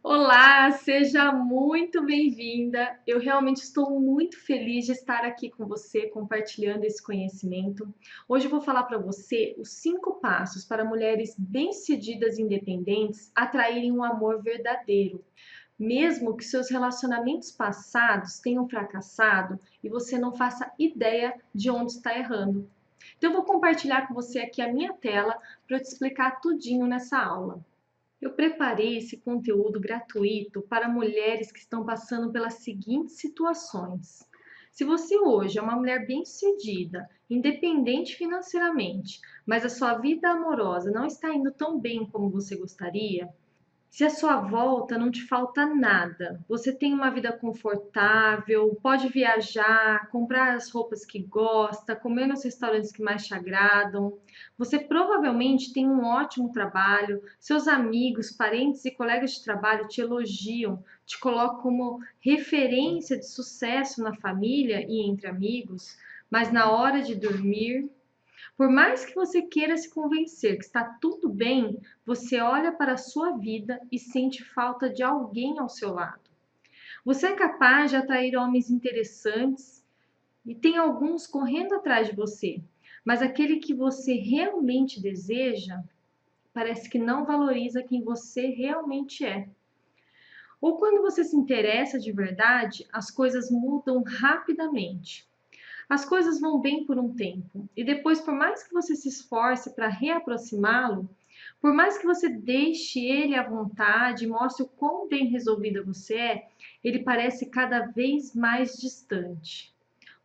Olá, seja muito bem-vinda. Eu realmente estou muito feliz de estar aqui com você, compartilhando esse conhecimento. Hoje eu vou falar para você os 5 passos para mulheres bem-sucedidas e independentes atraírem um amor verdadeiro, mesmo que seus relacionamentos passados tenham fracassado e você não faça ideia de onde está errando. Então, eu vou compartilhar com você aqui a minha tela para eu te explicar tudinho nessa aula. Eu preparei esse conteúdo gratuito para mulheres que estão passando pelas seguintes situações. Se você hoje é uma mulher bem-sucedida, independente financeiramente, mas a sua vida amorosa não está indo tão bem como você gostaria, se à sua volta não te falta nada, você tem uma vida confortável, pode viajar, comprar as roupas que gosta, comer nos restaurantes que mais te agradam, você provavelmente tem um ótimo trabalho, seus amigos, parentes e colegas de trabalho te elogiam, te colocam como referência de sucesso na família e entre amigos, mas na hora de dormir, por mais que você queira se convencer que está tudo bem, você olha para a sua vida e sente falta de alguém ao seu lado. Você é capaz de atrair homens interessantes e tem alguns correndo atrás de você, mas aquele que você realmente deseja parece que não valoriza quem você realmente é. Ou quando você se interessa de verdade, as coisas mudam rapidamente. As coisas vão bem por um tempo, e depois, por mais que você se esforce para reaproximá-lo, por mais que você deixe ele à vontade e mostre o quão bem resolvida você é, ele parece cada vez mais distante.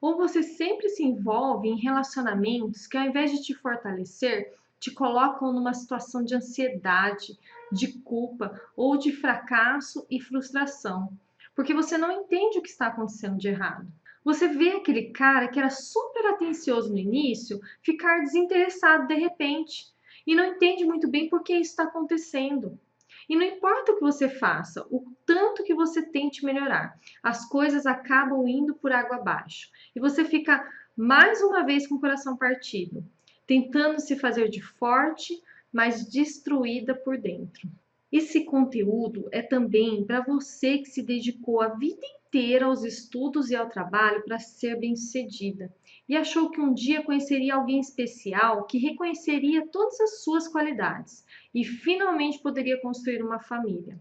Ou você sempre se envolve em relacionamentos que, ao invés de te fortalecer, te colocam numa situação de ansiedade, de culpa ou de fracasso e frustração, porque você não entende o que está acontecendo de errado. Você vê aquele cara que era super atencioso no início ficar desinteressado de repente e não entende muito bem por que isso está acontecendo. E não importa o que você faça, o tanto que você tente melhorar, as coisas acabam indo por água abaixo. E você fica mais uma vez com o coração partido, tentando se fazer de forte, mas destruída por dentro. Esse conteúdo é também para você que se dedicou a vida inteira aos estudos e ao trabalho para ser bem-sucedida e achou que um dia conheceria alguém especial que reconheceria todas as suas qualidades e finalmente poderia construir uma família.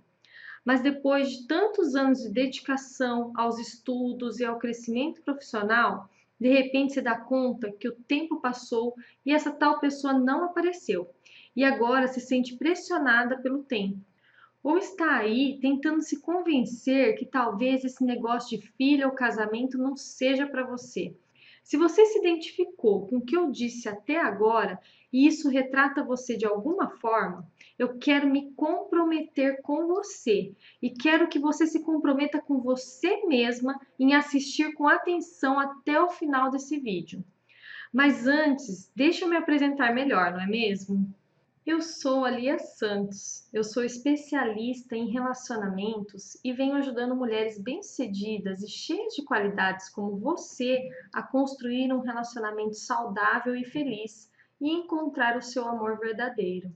Mas depois de tantos anos de dedicação aos estudos e ao crescimento profissional, de repente se dá conta que o tempo passou e essa tal pessoa não apareceu. E agora se sente pressionada pelo tempo. Ou está aí tentando se convencer que talvez esse negócio de filho ou casamento não seja para você. Se você se identificou com o que eu disse até agora e isso retrata você de alguma forma, eu quero me comprometer com você e quero que você se comprometa com você mesma em assistir com atenção até o final desse vídeo. Mas antes, deixa eu me apresentar melhor, não é mesmo? Eu sou a Lia Santos, eu sou especialista em relacionamentos e venho ajudando mulheres bem-sucedidas e cheias de qualidades como você a construir um relacionamento saudável e feliz e encontrar o seu amor verdadeiro.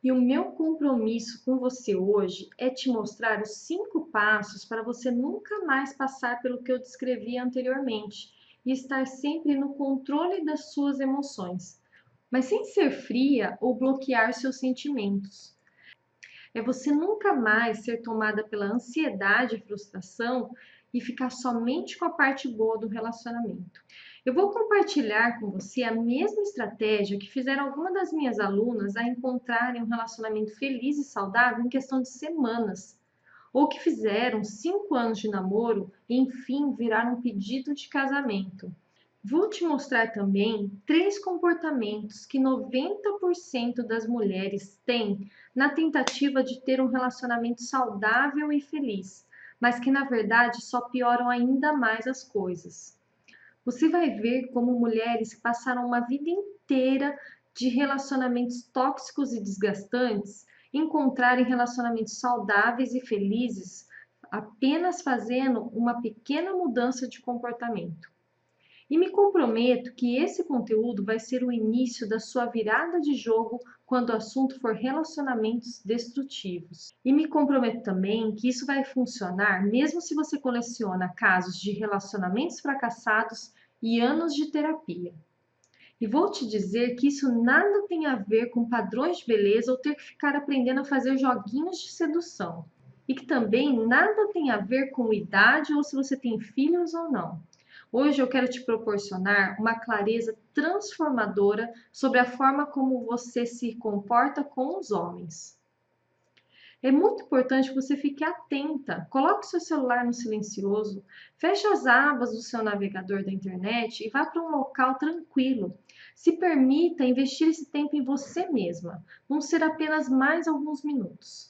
E o meu compromisso com você hoje é te mostrar os 5 passos para você nunca mais passar pelo que eu descrevi anteriormente e estar sempre no controle das suas emoções, mas sem ser fria ou bloquear seus sentimentos. É você nunca mais ser tomada pela ansiedade e frustração e ficar somente com a parte boa do relacionamento. Eu vou compartilhar com você a mesma estratégia que fizeram algumas das minhas alunas a encontrarem um relacionamento feliz e saudável em questão de semanas, ou que fizeram 5 anos de namoro e enfim viraram um pedido de casamento. Vou te mostrar também 3 comportamentos que 90% das mulheres têm na tentativa de ter um relacionamento saudável e feliz, mas que na verdade só pioram ainda mais as coisas. Você vai ver como mulheres que passaram uma vida inteira de relacionamentos tóxicos e desgastantes encontrarem relacionamentos saudáveis e felizes apenas fazendo uma pequena mudança de comportamento. E me comprometo que esse conteúdo vai ser o início da sua virada de jogo quando o assunto for relacionamentos destrutivos. E me comprometo também que isso vai funcionar mesmo se você coleciona casos de relacionamentos fracassados e anos de terapia. E vou te dizer que isso nada tem a ver com padrões de beleza ou ter que ficar aprendendo a fazer joguinhos de sedução. E que também nada tem a ver com idade ou se você tem filhos ou não. Hoje eu quero te proporcionar uma clareza transformadora sobre a forma como você se comporta com os homens. É muito importante que você fique atenta. Coloque seu celular no silencioso, feche as abas do seu navegador da internet e vá para um local tranquilo. Se permita investir esse tempo em você mesma. Vão ser apenas mais alguns minutos.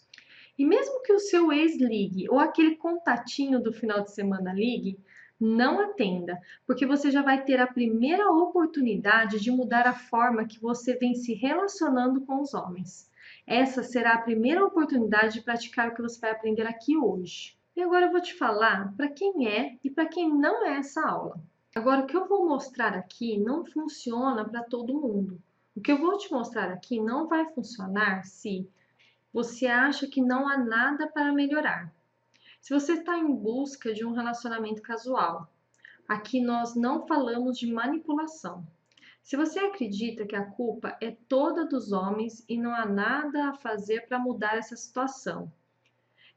E mesmo que o seu ex ligue ou aquele contatinho do final de semana ligue, não atenda, porque você já vai ter a primeira oportunidade de mudar a forma que você vem se relacionando com os homens. Essa será a primeira oportunidade de praticar o que você vai aprender aqui hoje. E agora eu vou te falar para quem é e para quem não é essa aula. Agora, o que eu vou mostrar aqui não funciona para todo mundo. O que eu vou te mostrar aqui não vai funcionar se você acha que não há nada para melhorar. Se você está em busca de um relacionamento casual, aqui nós não falamos de manipulação. Se você acredita que a culpa é toda dos homens e não há nada a fazer para mudar essa situação,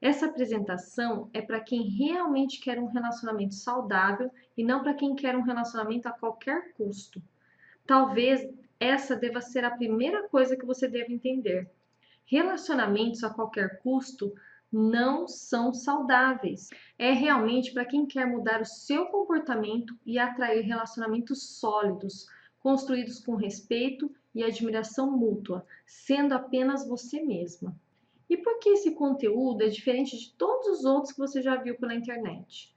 essa apresentação é para quem realmente quer um relacionamento saudável e não para quem quer um relacionamento a qualquer custo. Talvez essa deva ser a primeira coisa que você deve entender. Relacionamentos a qualquer custo não são saudáveis. É realmente para quem quer mudar o seu comportamento e atrair relacionamentos sólidos, construídos com respeito e admiração mútua, sendo apenas você mesma. E por que esse conteúdo é diferente de todos os outros que você já viu pela internet?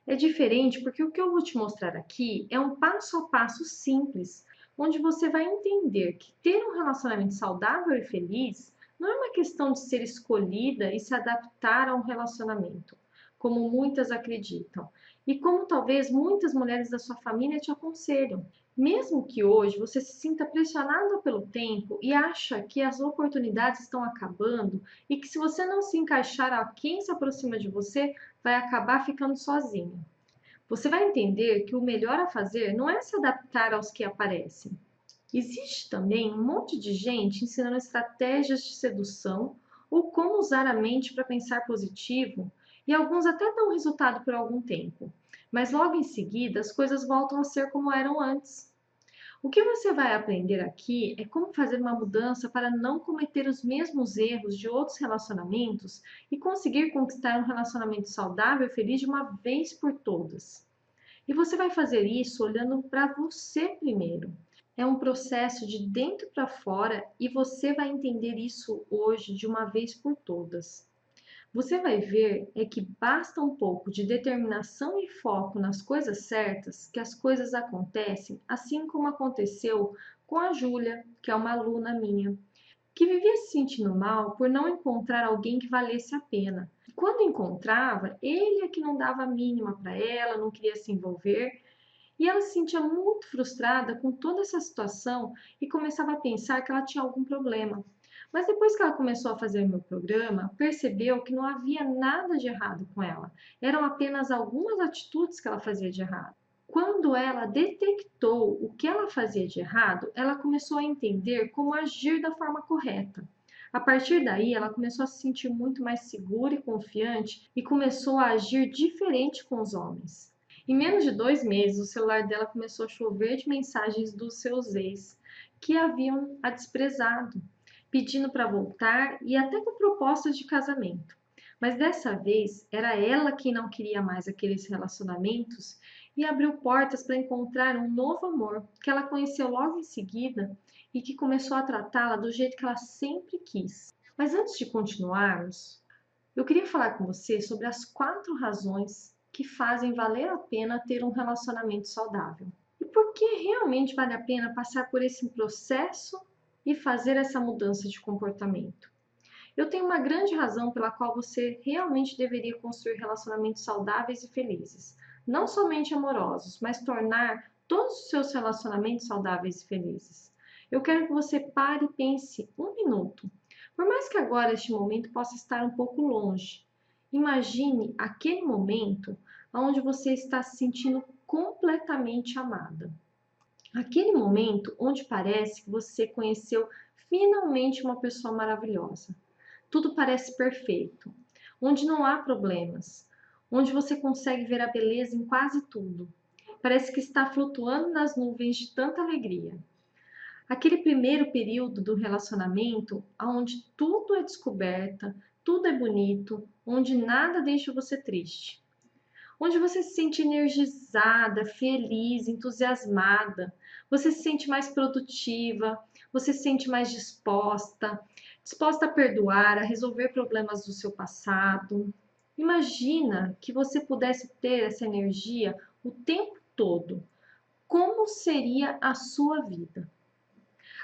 É diferente porque o que eu vou te mostrar aqui é um passo a passo simples, onde você vai entender que ter um relacionamento saudável e feliz não é uma questão de ser escolhida e se adaptar a um relacionamento, como muitas acreditam, e como talvez muitas mulheres da sua família te aconselham. Mesmo que hoje você se sinta pressionada pelo tempo e acha que as oportunidades estão acabando e que se você não se encaixar a quem se aproxima de você, vai acabar ficando sozinha. Você vai entender que o melhor a fazer não é se adaptar aos que aparecem. Existe também um monte de gente ensinando estratégias de sedução ou como usar a mente para pensar positivo, e alguns até dão resultado por algum tempo, mas logo em seguida as coisas voltam a ser como eram antes. O que você vai aprender aqui é como fazer uma mudança para não cometer os mesmos erros de outros relacionamentos e conseguir conquistar um relacionamento saudável e feliz de uma vez por todas. E você vai fazer isso olhando para você primeiro. É um processo de dentro para fora e você vai entender isso hoje de uma vez por todas. Você vai ver é que basta um pouco de determinação e foco nas coisas certas que as coisas acontecem, assim como aconteceu com a Júlia, que é uma aluna minha, que vivia se sentindo mal por não encontrar alguém que valesse a pena. E quando encontrava, ele é que não dava a mínima para ela, não queria se envolver, e ela se sentia muito frustrada com toda essa situação e começava a pensar que ela tinha algum problema. Mas depois que ela começou a fazer o meu programa, percebeu que não havia nada de errado com ela. Eram apenas algumas atitudes que ela fazia de errado. Quando ela detectou o que ela fazia de errado, ela começou a entender como agir da forma correta. A partir daí, ela começou a se sentir muito mais segura e confiante e começou a agir diferente com os homens. Em menos de 2 meses, o celular dela começou a chover de mensagens dos seus ex, que haviam a desprezado, pedindo para voltar e até com propostas de casamento. Mas dessa vez, era ela quem não queria mais aqueles relacionamentos e abriu portas para encontrar um novo amor que ela conheceu logo em seguida e que começou a tratá-la do jeito que ela sempre quis. Mas antes de continuarmos, eu queria falar com você sobre as 4 razões que fazem valer a pena ter um relacionamento saudável. E por que realmente vale a pena passar por esse processo e fazer essa mudança de comportamento? Eu tenho uma grande razão pela qual você realmente deveria construir relacionamentos saudáveis e felizes. Não somente amorosos, mas tornar todos os seus relacionamentos saudáveis e felizes. Eu quero que você pare e pense um minuto. Por mais que agora este momento possa estar um pouco longe, imagine aquele momento onde você está se sentindo completamente amada. Aquele momento onde parece que você conheceu finalmente uma pessoa maravilhosa. Tudo parece perfeito, onde não há problemas, onde você consegue ver a beleza em quase tudo. Parece que está flutuando nas nuvens de tanta alegria. Aquele primeiro período do relacionamento, onde tudo é descoberta, tudo é bonito, onde nada deixa você triste. Onde você se sente energizada, feliz, entusiasmada, você se sente mais produtiva, você se sente mais disposta a perdoar, a resolver problemas do seu passado. Imagina que você pudesse ter essa energia o tempo todo. Como seria a sua vida?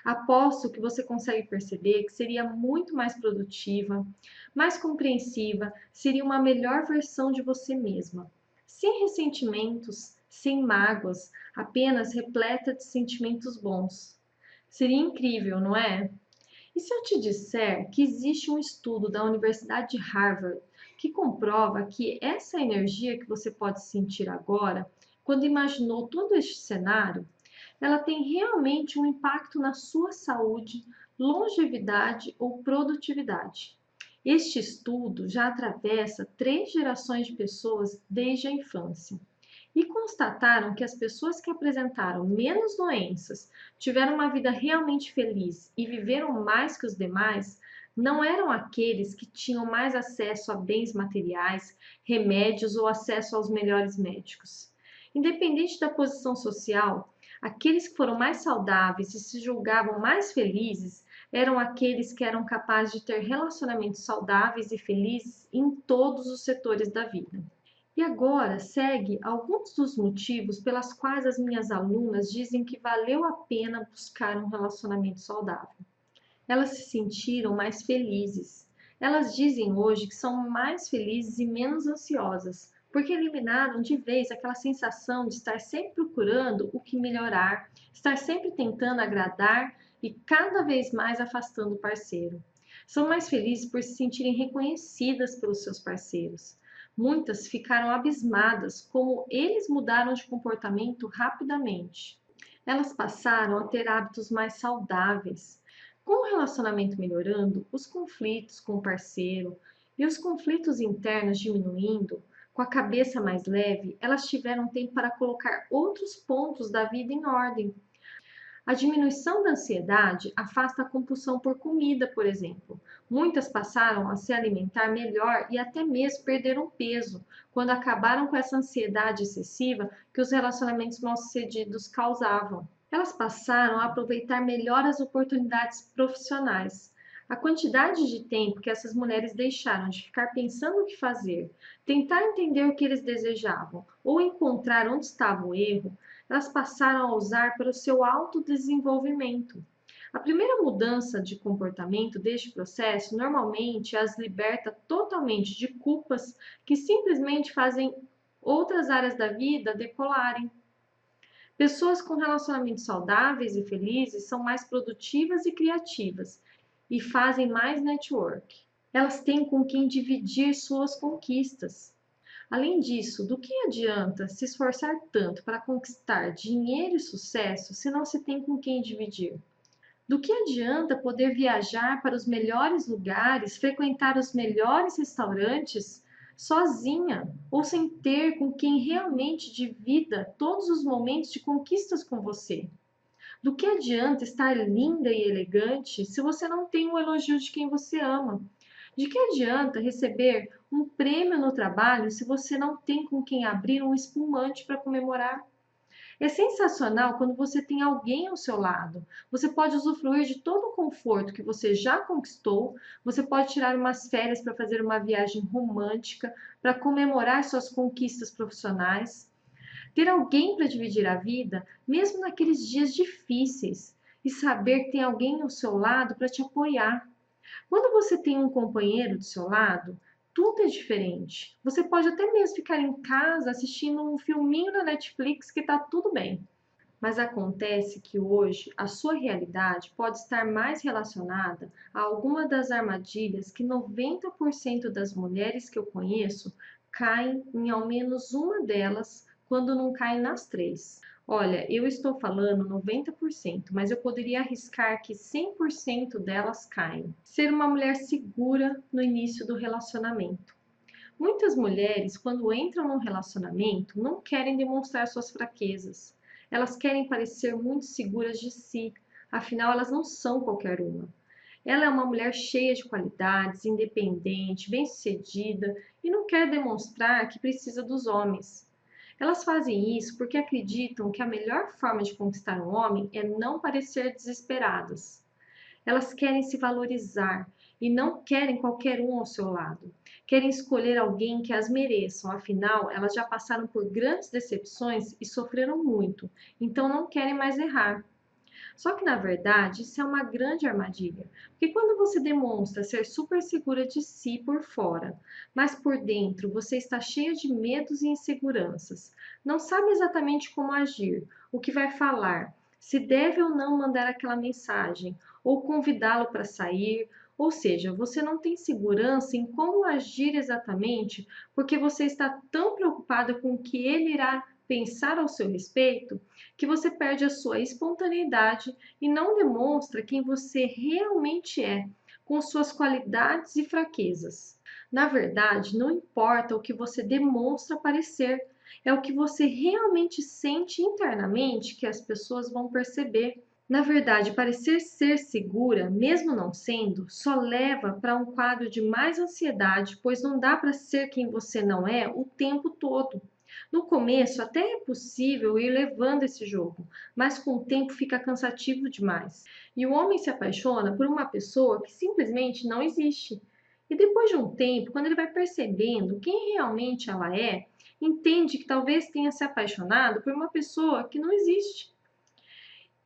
Aposto que você consegue perceber que seria muito mais produtiva, mais compreensiva, seria uma melhor versão de você mesma, sem ressentimentos, sem mágoas, apenas repleta de sentimentos bons. Seria incrível, não é? E se eu te disser que existe um estudo da Universidade de Harvard que comprova que essa energia que você pode sentir agora, quando imaginou todo este cenário, ela tem realmente um impacto na sua saúde, longevidade ou produtividade. Este estudo já atravessa 3 gerações de pessoas desde a infância e constataram que as pessoas que apresentaram menos doenças, tiveram uma vida realmente feliz e viveram mais que os demais, não eram aqueles que tinham mais acesso a bens materiais, remédios ou acesso aos melhores médicos. Independente da posição social, aqueles que foram mais saudáveis e se julgavam mais felizes eram aqueles que eram capazes de ter relacionamentos saudáveis e felizes em todos os setores da vida. E agora segue alguns dos motivos pelas quais as minhas alunas dizem que valeu a pena buscar um relacionamento saudável. Elas se sentiram mais felizes. Elas dizem hoje que são mais felizes e menos ansiosas, porque eliminaram de vez aquela sensação de estar sempre procurando o que melhorar, estar sempre tentando agradar e cada vez mais afastando o parceiro. São mais felizes por se sentirem reconhecidas pelos seus parceiros. Muitas ficaram abismadas como eles mudaram de comportamento rapidamente. Elas passaram a ter hábitos mais saudáveis. Com o relacionamento melhorando, os conflitos com o parceiro e os conflitos internos diminuindo, com a cabeça mais leve, elas tiveram tempo para colocar outros pontos da vida em ordem. A diminuição da ansiedade afasta a compulsão por comida, por exemplo. Muitas passaram a se alimentar melhor e até mesmo perderam peso, quando acabaram com essa ansiedade excessiva que os relacionamentos mal-sucedidos causavam. Elas passaram a aproveitar melhor as oportunidades profissionais. A quantidade de tempo que essas mulheres deixaram de ficar pensando o que fazer, tentar entender o que eles desejavam ou encontrar onde estava o erro, elas passaram a usar para o seu autodesenvolvimento. A primeira mudança de comportamento deste processo normalmente as liberta totalmente de culpas que simplesmente fazem outras áreas da vida decolarem. Pessoas com relacionamentos saudáveis e felizes são mais produtivas e criativas e fazem mais network. Elas têm com quem dividir suas conquistas. Além disso, do que adianta se esforçar tanto para conquistar dinheiro e sucesso se não se tem com quem dividir? Do que adianta poder viajar para os melhores lugares, frequentar os melhores restaurantes sozinha ou sem ter com quem realmente divida todos os momentos de conquistas com você? Do que adianta estar linda e elegante se você não tem o elogio de quem você ama? De que adianta receber um prêmio no trabalho se você não tem com quem abrir um espumante para comemorar? É sensacional quando você tem alguém ao seu lado. Você pode usufruir de todo o conforto que você já conquistou, você pode tirar umas férias para fazer uma viagem romântica, para comemorar suas conquistas profissionais. Ter alguém para dividir a vida, mesmo naqueles dias difíceis, e saber que tem alguém ao seu lado para te apoiar. Quando você tem um companheiro do seu lado, tudo é diferente. Você pode até mesmo ficar em casa assistindo um filminho na Netflix que está tudo bem. Mas acontece que hoje a sua realidade pode estar mais relacionada a alguma das armadilhas que 90% das mulheres que eu conheço caem em ao menos uma delas, quando não caem nas três. Olha, eu estou falando 90%, mas eu poderia arriscar que 100% delas caem. Ser uma mulher segura no início do relacionamento. Muitas mulheres, quando entram num relacionamento, não querem demonstrar suas fraquezas. Elas querem parecer muito seguras de si, afinal, elas não são qualquer uma. Ela é uma mulher cheia de qualidades, independente, bem-sucedida e não quer demonstrar que precisa dos homens. Elas fazem isso porque acreditam que a melhor forma de conquistar um homem é não parecer desesperadas. Elas querem se valorizar e não querem qualquer um ao seu lado. Querem escolher alguém que as mereçam, afinal, elas já passaram por grandes decepções e sofreram muito, então não querem mais errar. Só que, na verdade, isso é uma grande armadilha, porque quando você demonstra ser super segura de si por fora, mas por dentro você está cheia de medos e inseguranças, não sabe exatamente como agir, o que vai falar, se deve ou não mandar aquela mensagem, ou convidá-lo para sair, ou seja, você não tem segurança em como agir exatamente, porque você está tão preocupada com o que ele irá pensar ao seu respeito, que você perde a sua espontaneidade e não demonstra quem você realmente é, com suas qualidades e fraquezas. Na verdade, não importa o que você demonstra parecer, é o que você realmente sente internamente que as pessoas vão perceber. Na verdade, parecer ser segura, mesmo não sendo, só leva para um quadro de mais ansiedade, pois não dá para ser quem você não é o tempo todo. No começo, até é possível ir levando esse jogo, mas com o tempo fica cansativo demais. E o homem se apaixona por uma pessoa que simplesmente não existe. E depois de um tempo, quando ele vai percebendo quem realmente ela é, entende que talvez tenha se apaixonado por uma pessoa que não existe.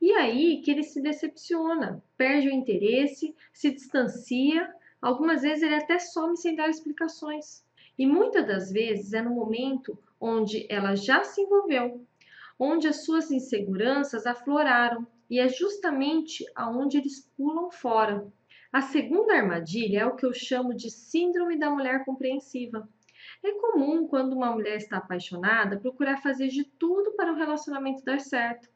E aí que ele se decepciona, perde o interesse, se distancia, algumas vezes ele até some sem dar explicações. E muitas das vezes é no momento onde ela já se envolveu, onde as suas inseguranças afloraram, e é justamente aonde eles pulam fora. A segunda armadilha é o que eu chamo de síndrome da mulher compreensiva. É comum, quando uma mulher está apaixonada, procurar fazer de tudo para o relacionamento dar certo.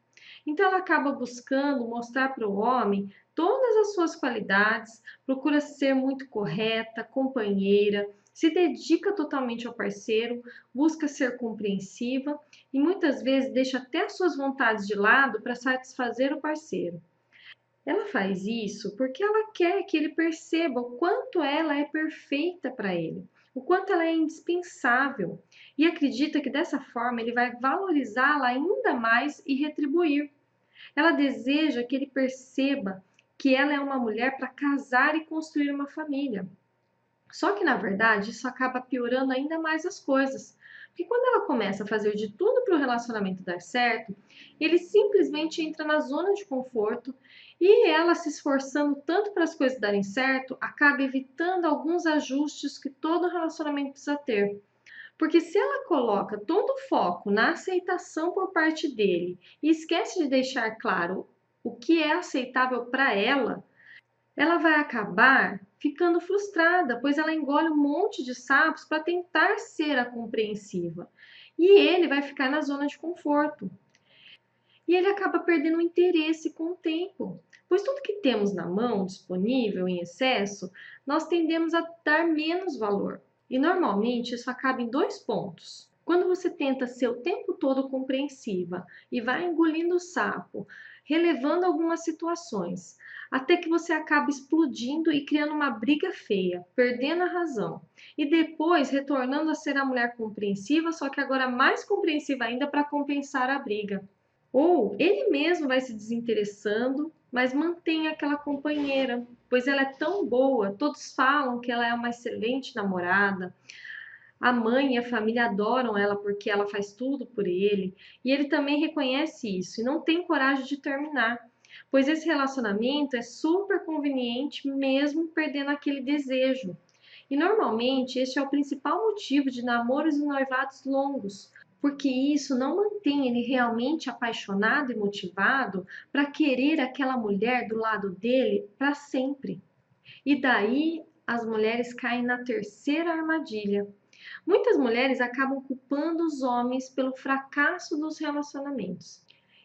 Então, ela acaba buscando mostrar para o homem todas as suas qualidades, procura ser muito correta, companheira, se dedica totalmente ao parceiro, busca ser compreensiva e muitas vezes deixa até as suas vontades de lado para satisfazer o parceiro. Ela faz isso porque ela quer que ele perceba o quanto ela é perfeita para ele, o quanto ela é indispensável, e acredita que dessa forma ele vai valorizá-la ainda mais e retribuir. Ela deseja que ele perceba que ela é uma mulher para casar e construir uma família. Só que, na verdade, isso acaba piorando ainda mais as coisas. Porque quando ela começa a fazer de tudo para o relacionamento dar certo, ele simplesmente entra na zona de conforto e ela, se esforçando tanto para as coisas darem certo, acaba evitando alguns ajustes que todo relacionamento precisa ter. Porque se ela coloca todo o foco na aceitação por parte dele e esquece de deixar claro o que é aceitável para ela vai acabar ficando frustrada, pois ela engole um monte de sapos para tentar ser a compreensiva. E ele vai ficar na zona de conforto. E ele acaba perdendo o interesse com o tempo, pois tudo que temos na mão, disponível em excesso, nós tendemos a dar menos valor. E normalmente isso acaba em dois pontos. Quando você tenta ser o tempo todo compreensiva e vai engolindo o sapo, relevando algumas situações, até que você acaba explodindo e criando uma briga feia, perdendo a razão, e depois retornando a ser a mulher compreensiva, só que agora mais compreensiva ainda para compensar a briga. Ou ele mesmo vai se desinteressando, mas mantém aquela companheira, pois ela é tão boa, todos falam que ela é uma excelente namorada. A mãe e a família adoram ela porque ela faz tudo por ele, e ele também reconhece isso e não tem coragem de terminar, pois esse relacionamento é super conveniente mesmo perdendo aquele desejo. E normalmente este é o principal motivo de namoros e noivados longos, porque isso não mantém ele realmente apaixonado e motivado para querer aquela mulher do lado dele para sempre. E daí as mulheres caem na terceira armadilha. Muitas mulheres acabam culpando os homens pelo fracasso dos relacionamentos.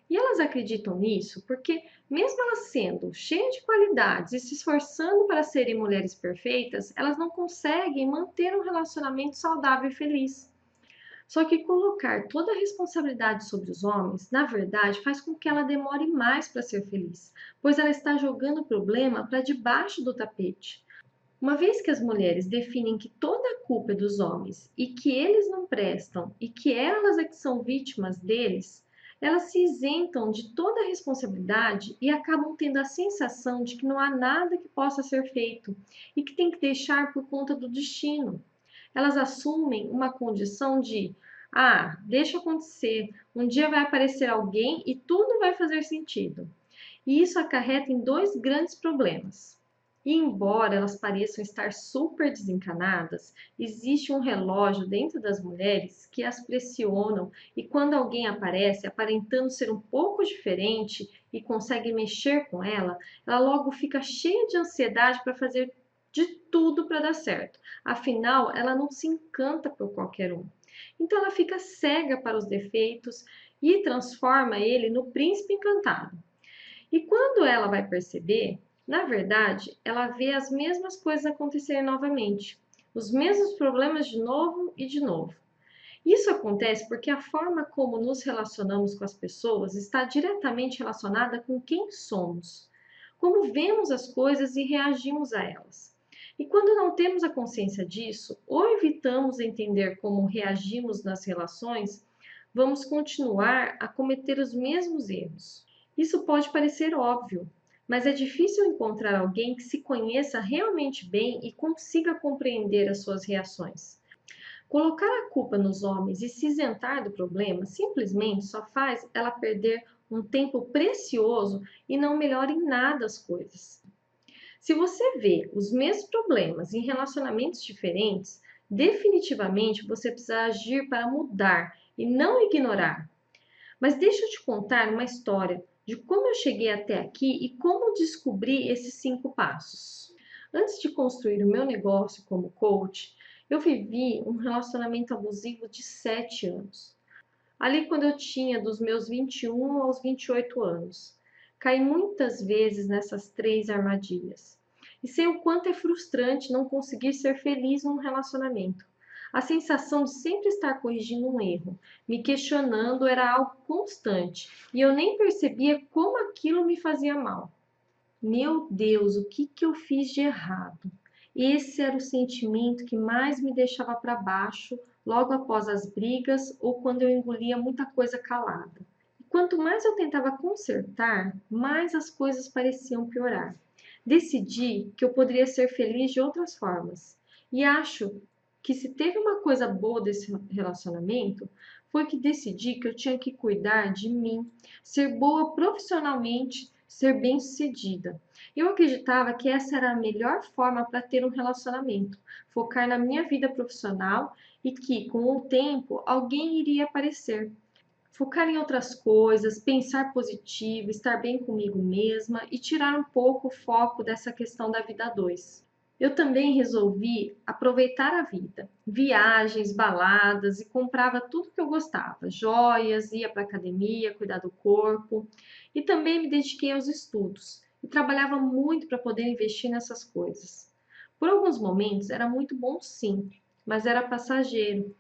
E elas acreditam nisso porque, mesmo elas sendo cheias de qualidades e se esforçando para serem mulheres perfeitas, elas não conseguem manter um relacionamento saudável e feliz. Só que colocar toda a responsabilidade sobre os homens, na verdade, faz com que ela demore mais para ser feliz, pois ela está jogando o problema para debaixo do tapete. Uma vez que as mulheres definem que toda a culpa é dos homens e que eles não prestam e que elas é que são vítimas deles, elas se isentam de toda a responsabilidade e acabam tendo a sensação de que não há nada que possa ser feito e que tem que deixar por conta do destino. Elas assumem uma condição de deixa acontecer, um dia vai aparecer alguém e tudo vai fazer sentido. E isso acarreta em dois grandes problemas. E embora elas pareçam estar super desencanadas, existe um relógio dentro das mulheres que as pressionam e quando alguém aparece aparentando ser um pouco diferente e consegue mexer com ela, ela logo fica cheia de ansiedade para fazer de tudo para dar certo. Afinal, ela não se encanta por qualquer um. Então ela fica cega para os defeitos e transforma ele no príncipe encantado. E quando ela vai perceber, na verdade, ela vê as mesmas coisas acontecerem novamente, os mesmos problemas de novo e de novo. Isso acontece porque a forma como nos relacionamos com as pessoas está diretamente relacionada com quem somos, como vemos as coisas e reagimos a elas. E quando não temos a consciência disso, ou evitamos entender como reagimos nas relações, vamos continuar a cometer os mesmos erros. Isso pode parecer óbvio, mas é difícil encontrar alguém que se conheça realmente bem e consiga compreender as suas reações. Colocar a culpa nos homens e se isentar do problema simplesmente só faz ela perder um tempo precioso e não melhora em nada as coisas. Se você vê os mesmos problemas em relacionamentos diferentes, definitivamente você precisa agir para mudar e não ignorar. Mas deixa eu te contar uma história de como eu cheguei até aqui e como descobri esses 5 passos. Antes de construir o meu negócio como coach, eu vivi um relacionamento abusivo de 7 anos. Ali quando eu tinha dos meus 21 aos 28 anos. Caí muitas vezes nessas 3 armadilhas. E sei o quanto é frustrante não conseguir ser feliz num relacionamento. A sensação de sempre estar corrigindo um erro, me questionando, era algo constante e eu nem percebia como aquilo me fazia mal. Meu Deus, o que eu fiz de errado? Esse era o sentimento que mais me deixava para baixo logo após as brigas ou quando eu engolia muita coisa calada. E quanto mais eu tentava consertar, mais as coisas pareciam piorar. Decidi que eu poderia ser feliz de outras formas. E acho que se teve uma coisa boa desse relacionamento, foi que decidi que eu tinha que cuidar de mim, ser boa profissionalmente, ser bem-sucedida. Eu acreditava que essa era a melhor forma para ter um relacionamento, focar na minha vida profissional e que, com o tempo, alguém iria aparecer. Focar em outras coisas, pensar positivo, estar bem comigo mesma e tirar um pouco o foco dessa questão da vida a dois. Eu também resolvi aproveitar a vida, viagens, baladas e comprava tudo que eu gostava, joias, ia para academia, cuidar do corpo e também me dediquei aos estudos e trabalhava muito para poder investir nessas coisas. Por alguns momentos era muito bom sim, mas era passageiro.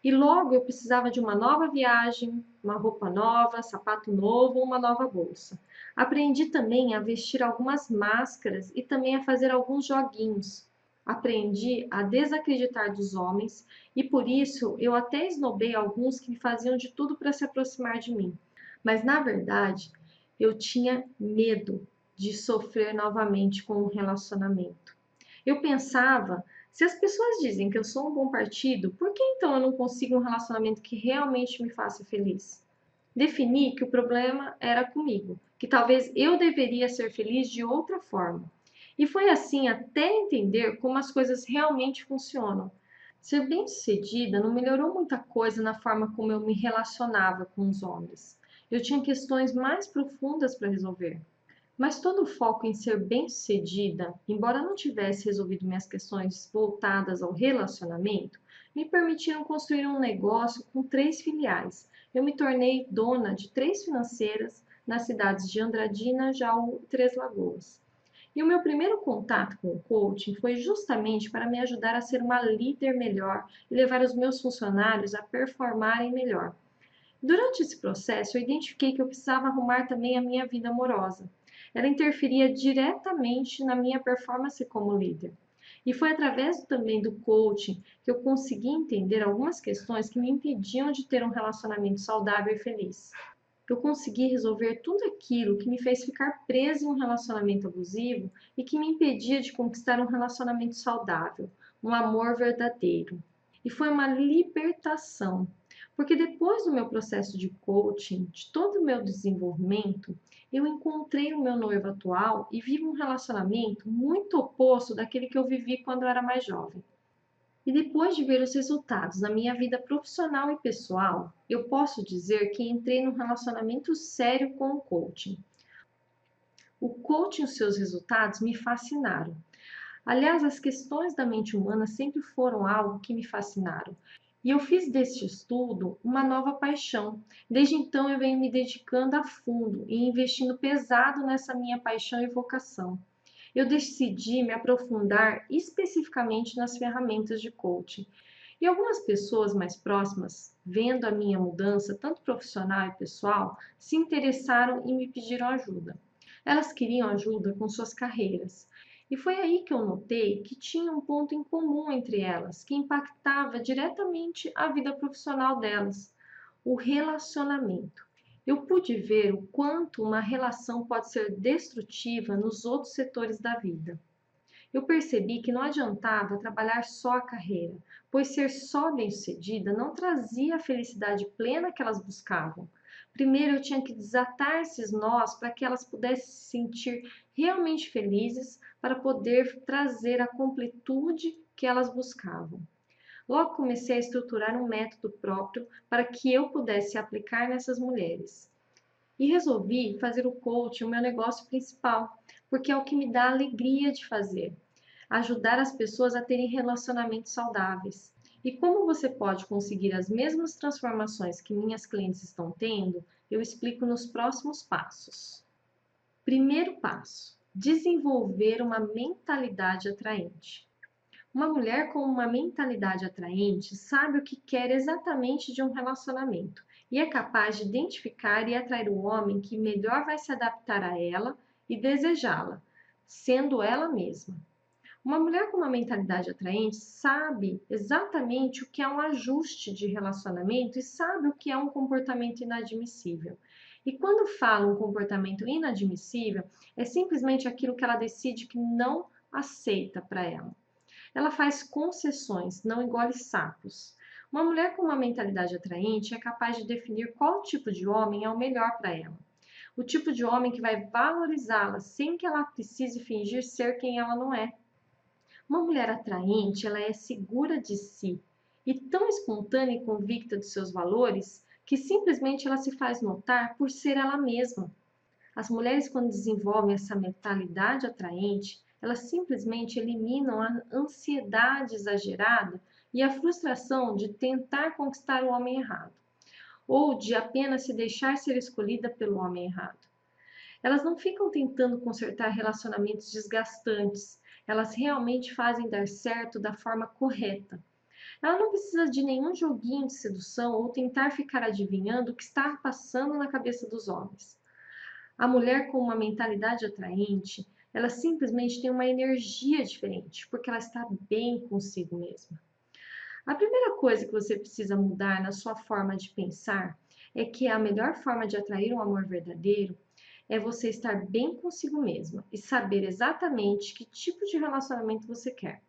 E logo eu precisava de uma nova viagem, uma roupa nova, sapato novo, uma nova bolsa. Aprendi também a vestir algumas máscaras e também a fazer alguns joguinhos. Aprendi a desacreditar dos homens e por isso eu até esnobei alguns que faziam de tudo para se aproximar de mim. Mas na verdade, eu tinha medo de sofrer novamente com um relacionamento. Eu pensava, se as pessoas dizem que eu sou um bom partido, por que então eu não consigo um relacionamento que realmente me faça feliz? Defini que o problema era comigo, que talvez eu deveria ser feliz de outra forma. E foi assim até entender como as coisas realmente funcionam. Ser bem-sucedida não melhorou muita coisa na forma como eu me relacionava com os homens. Eu tinha questões mais profundas para resolver. Mas todo o foco em ser bem-sucedida, embora não tivesse resolvido minhas questões voltadas ao relacionamento, me permitiram construir um negócio com 3 filiais. Eu me tornei dona de 3 financeiras nas cidades de Andradina, Jaú e Três Lagoas. E o meu primeiro contato com o coaching foi justamente para me ajudar a ser uma líder melhor e levar os meus funcionários a performarem melhor. Durante esse processo, eu identifiquei que eu precisava arrumar também a minha vida amorosa. Ela interferia diretamente na minha performance como líder. E foi através também do coaching que eu consegui entender algumas questões que me impediam de ter um relacionamento saudável e feliz. Eu consegui resolver tudo aquilo que me fez ficar presa em um relacionamento abusivo e que me impedia de conquistar um relacionamento saudável, um amor verdadeiro. E foi uma libertação, porque depois do meu processo de coaching, de todo o meu desenvolvimento, eu encontrei o meu noivo atual e vivo um relacionamento muito oposto daquele que eu vivi quando eu era mais jovem. E depois de ver os resultados na minha vida profissional e pessoal, eu posso dizer que entrei num relacionamento sério com o coaching. O coaching e os seus resultados me fascinaram. Aliás, as questões da mente humana sempre foram algo que me fascinaram. E eu fiz deste estudo uma nova paixão. Desde então, eu venho me dedicando a fundo e investindo pesado nessa minha paixão e vocação. Eu decidi me aprofundar especificamente nas ferramentas de coaching. E algumas pessoas mais próximas, vendo a minha mudança, tanto profissional e pessoal, se interessaram e me pediram ajuda. Elas queriam ajuda com suas carreiras. E foi aí que eu notei que tinha um ponto em comum entre elas, que impactava diretamente a vida profissional delas: o relacionamento. Eu pude ver o quanto uma relação pode ser destrutiva nos outros setores da vida. Eu percebi que não adiantava trabalhar só a carreira, pois ser só bem-sucedida não trazia a felicidade plena que elas buscavam. Primeiro eu tinha que desatar esses nós para que elas pudessem se sentir realmente felizes, para poder trazer a completude que elas buscavam. Logo comecei a estruturar um método próprio para que eu pudesse aplicar nessas mulheres. E resolvi fazer o coaching o meu negócio principal, porque é o que me dá alegria de fazer: ajudar as pessoas a terem relacionamentos saudáveis. E como você pode conseguir as mesmas transformações que minhas clientes estão tendo, eu explico nos próximos passos. Primeiro passo: desenvolver uma mentalidade atraente. Uma mulher com uma mentalidade atraente sabe o que quer exatamente de um relacionamento e é capaz de identificar e atrair o homem que melhor vai se adaptar a ela e desejá-la, sendo ela mesma. Uma mulher com uma mentalidade atraente sabe exatamente o que é um ajuste de relacionamento e sabe o que é um comportamento inadmissível. E quando fala um comportamento inadmissível, é simplesmente aquilo que ela decide que não aceita para ela. Ela faz concessões, não engole sapos. Uma mulher com uma mentalidade atraente é capaz de definir qual tipo de homem é o melhor para ela. O tipo de homem que vai valorizá-la sem que ela precise fingir ser quem ela não é. Uma mulher atraente, ela é segura de si e tão espontânea e convicta dos seus valores que simplesmente ela se faz notar por ser ela mesma. As mulheres, quando desenvolvem essa mentalidade atraente, elas simplesmente eliminam a ansiedade exagerada e a frustração de tentar conquistar o homem errado, ou de apenas se deixar ser escolhida pelo homem errado. Elas não ficam tentando consertar relacionamentos desgastantes, elas realmente fazem dar certo da forma correta. Ela não precisa de nenhum joguinho de sedução ou tentar ficar adivinhando o que está passando na cabeça dos homens. A mulher com uma mentalidade atraente, ela simplesmente tem uma energia diferente, porque ela está bem consigo mesma. A primeira coisa que você precisa mudar na sua forma de pensar é que a melhor forma de atrair um amor verdadeiro é você estar bem consigo mesma e saber exatamente que tipo de relacionamento você quer.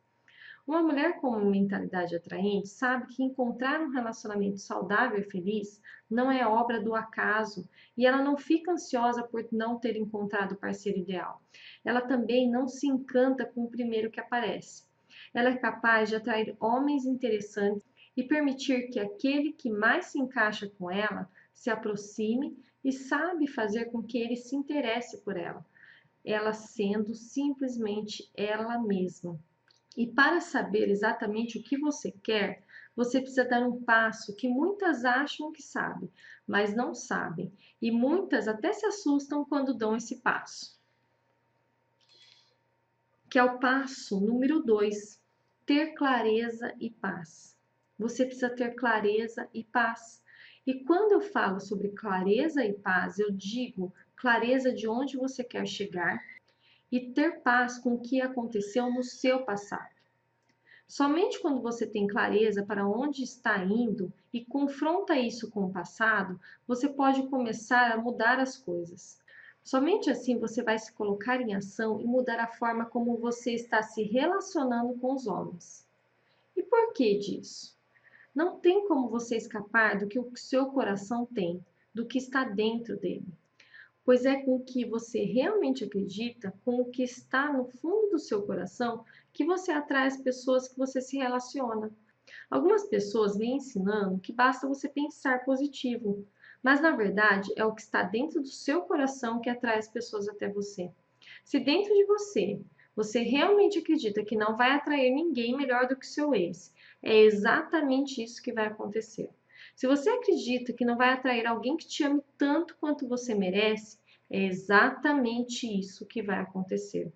Uma mulher com uma mentalidade atraente sabe que encontrar um relacionamento saudável e feliz não é obra do acaso e ela não fica ansiosa por não ter encontrado o parceiro ideal. Ela também não se encanta com o primeiro que aparece. Ela é capaz de atrair homens interessantes e permitir que aquele que mais se encaixa com ela se aproxime e sabe fazer com que ele se interesse por ela, ela sendo simplesmente ela mesma. E para saber exatamente o que você quer, você precisa dar um passo que muitas acham que sabem, mas não sabem. E muitas até se assustam quando dão esse passo. Que é o passo número 2, ter clareza e paz. Você precisa ter clareza e paz. E quando eu falo sobre clareza e paz, eu digo clareza de onde você quer chegar e ter paz com o que aconteceu no seu passado. Somente quando você tem clareza para onde está indo e confronta isso com o passado, você pode começar a mudar as coisas. Somente assim você vai se colocar em ação e mudar a forma como você está se relacionando com os homens. E por que disso? Não tem como você escapar do que o seu coração tem, do que está dentro dele. Pois é com o que você realmente acredita, com o que está no fundo do seu coração, que você atrai as pessoas que você se relaciona. Algumas pessoas vêm ensinando que basta você pensar positivo, mas na verdade é o que está dentro do seu coração que atrai as pessoas até você. Se dentro de você realmente acredita que não vai atrair ninguém melhor do que o seu ex, é exatamente isso que vai acontecer. Se você acredita que não vai atrair alguém que te ame tanto quanto você merece, é exatamente isso que vai acontecer.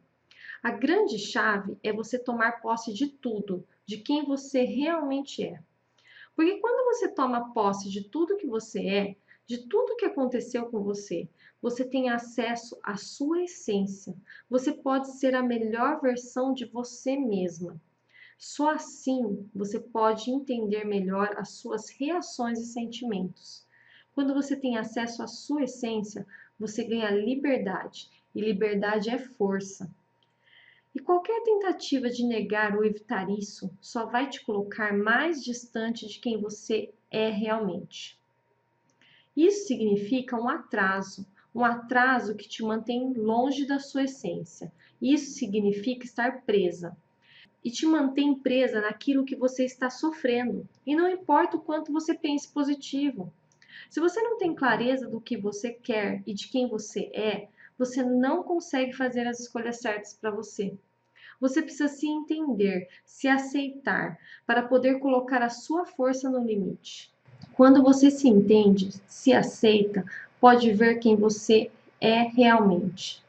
A grande chave é você tomar posse de tudo, de quem você realmente é. Porque quando você toma posse de tudo que você é, de tudo que aconteceu com você, você tem acesso à sua essência. Você pode ser a melhor versão de você mesma. Só assim você pode entender melhor as suas reações e sentimentos. Quando você tem acesso à sua essência, você ganha liberdade, e liberdade é força. E qualquer tentativa de negar ou evitar isso só vai te colocar mais distante de quem você é realmente. Isso significa um atraso que te mantém longe da sua essência. Isso significa estar presa. E te mantém presa naquilo que você está sofrendo. E não importa o quanto você pense positivo. Se você não tem clareza do que você quer e de quem você não consegue fazer as escolhas certas para você. Você precisa se entender, se aceitar, para poder colocar a sua força no limite. Quando você se entende, se aceita, pode ver quem você é realmente.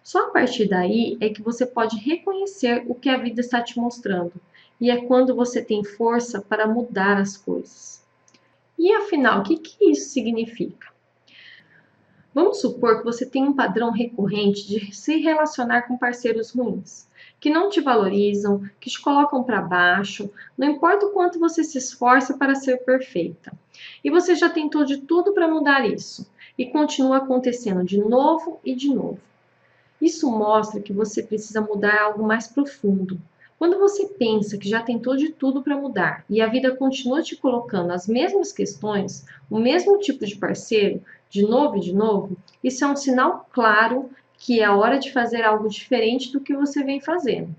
Só a partir daí é que você pode reconhecer o que a vida está te mostrando. E é quando você tem força para mudar as coisas. E afinal, o que isso significa? Vamos supor que você tem um padrão recorrente de se relacionar com parceiros ruins, que não te valorizam, que te colocam para baixo, não importa o quanto você se esforça para ser perfeita. E você já tentou de tudo para mudar isso, e continua acontecendo de novo e de novo. Isso mostra que você precisa mudar algo mais profundo. Quando você pensa que já tentou de tudo para mudar e a vida continua te colocando as mesmas questões, o mesmo tipo de parceiro, de novo e de novo, isso é um sinal claro que é a hora de fazer algo diferente do que você vem fazendo.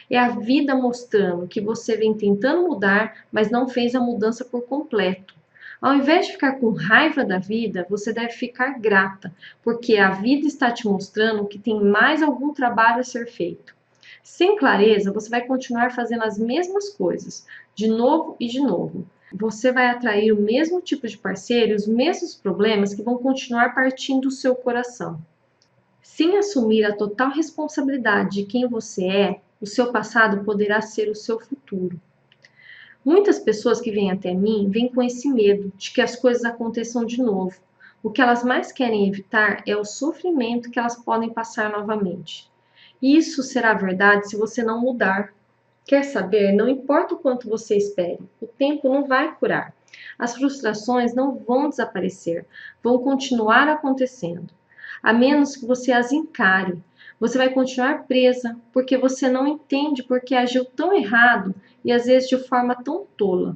É a vida mostrando que você vem tentando mudar, mas não fez a mudança por completo. Ao invés de ficar com raiva da vida, você deve ficar grata, porque a vida está te mostrando que tem mais algum trabalho a ser feito. Sem clareza, você vai continuar fazendo as mesmas coisas, de novo e de novo. Você vai atrair o mesmo tipo de parceiro e os mesmos problemas que vão continuar partindo do seu coração. Sem assumir a total responsabilidade de quem você é, o seu passado poderá ser o seu futuro. Muitas pessoas que vêm até mim vêm com esse medo de que as coisas aconteçam de novo. O que elas mais querem evitar é o sofrimento que elas podem passar novamente. E isso será verdade se você não mudar. Quer saber? Não importa o quanto você espere, o tempo não vai curar. As frustrações não vão desaparecer, vão continuar acontecendo. A menos que você as encare. Você vai continuar presa porque você não entende porque agiu tão errado e às vezes de forma tão tola.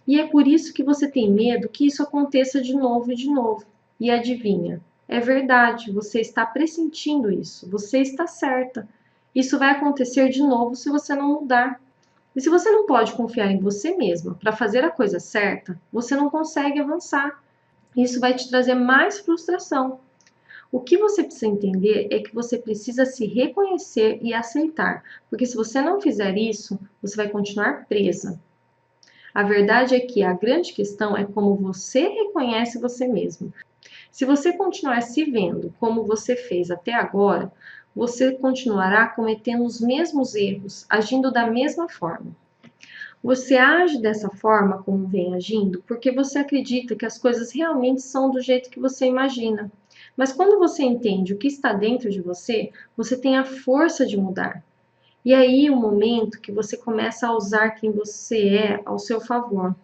E é por isso que você tem medo que isso aconteça de novo e de novo. E adivinha? É verdade, você está pressentindo isso, você está certa. Isso vai acontecer de novo se você não mudar. E se você não pode confiar em você mesma para fazer a coisa certa, você não consegue avançar. Isso vai te trazer mais frustração. O que você precisa entender é que você precisa se reconhecer e aceitar, porque se você não fizer isso, você vai continuar presa. A verdade é que a grande questão é como você reconhece você mesmo. Se você continuar se vendo como você fez até agora, você continuará cometendo os mesmos erros, agindo da mesma forma. Você age dessa forma como vem agindo porque você acredita que as coisas realmente são do jeito que você imagina. Mas quando você entende o que está dentro de você, você tem a força de mudar. E aí o momento que você começa a usar quem você é ao seu favor.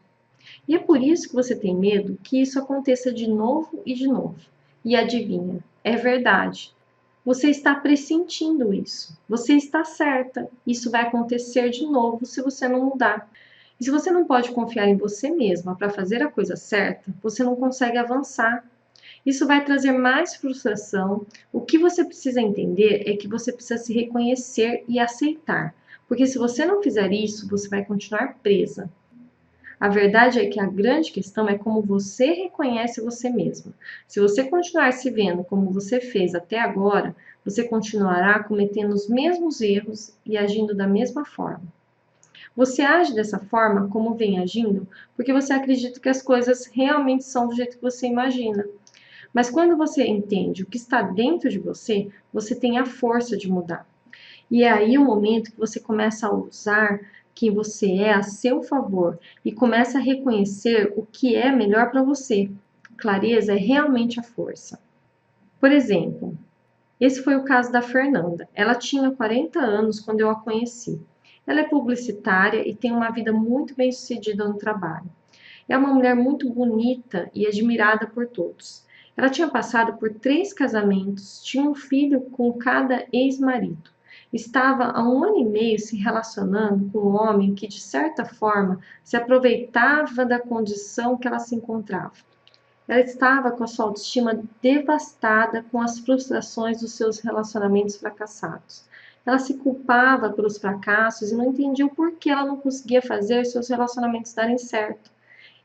E é por isso que você tem medo que isso aconteça de novo e de novo. E adivinha, é verdade. Você está pressentindo isso. Você está certa. Isso vai acontecer de novo se você não mudar. E se você não pode confiar em você mesma para fazer a coisa certa, você não consegue avançar. Isso vai trazer mais frustração. O que você precisa entender é que você precisa se reconhecer e aceitar. Porque se você não fizer isso, você vai continuar presa. A verdade é que a grande questão é como você reconhece você mesma. Se você continuar se vendo como você fez até agora, você continuará cometendo os mesmos erros e agindo da mesma forma. Você age dessa forma como vem agindo porque você acredita que as coisas realmente são do jeito que você imagina. Mas quando você entende o que está dentro de você, você tem a força de mudar. E é aí o momento que você começa a usar quem você é a seu favor e começa a reconhecer o que é melhor para você. Clareza é realmente a força. Por exemplo, esse foi o caso da Fernanda. Ela tinha 40 anos quando eu a conheci. Ela é publicitária e tem uma vida muito bem-sucedida no trabalho. É uma mulher muito bonita e admirada por todos. Ela tinha passado por 3 casamentos, tinha um filho com cada ex-marido. Estava há 1 ano e meio se relacionando com um homem que, de certa forma, se aproveitava da condição que ela se encontrava. Ela estava com a sua autoestima devastada com as frustrações dos seus relacionamentos fracassados. Ela se culpava pelos fracassos e não entendia o porquê ela não conseguia fazer seus relacionamentos darem certo.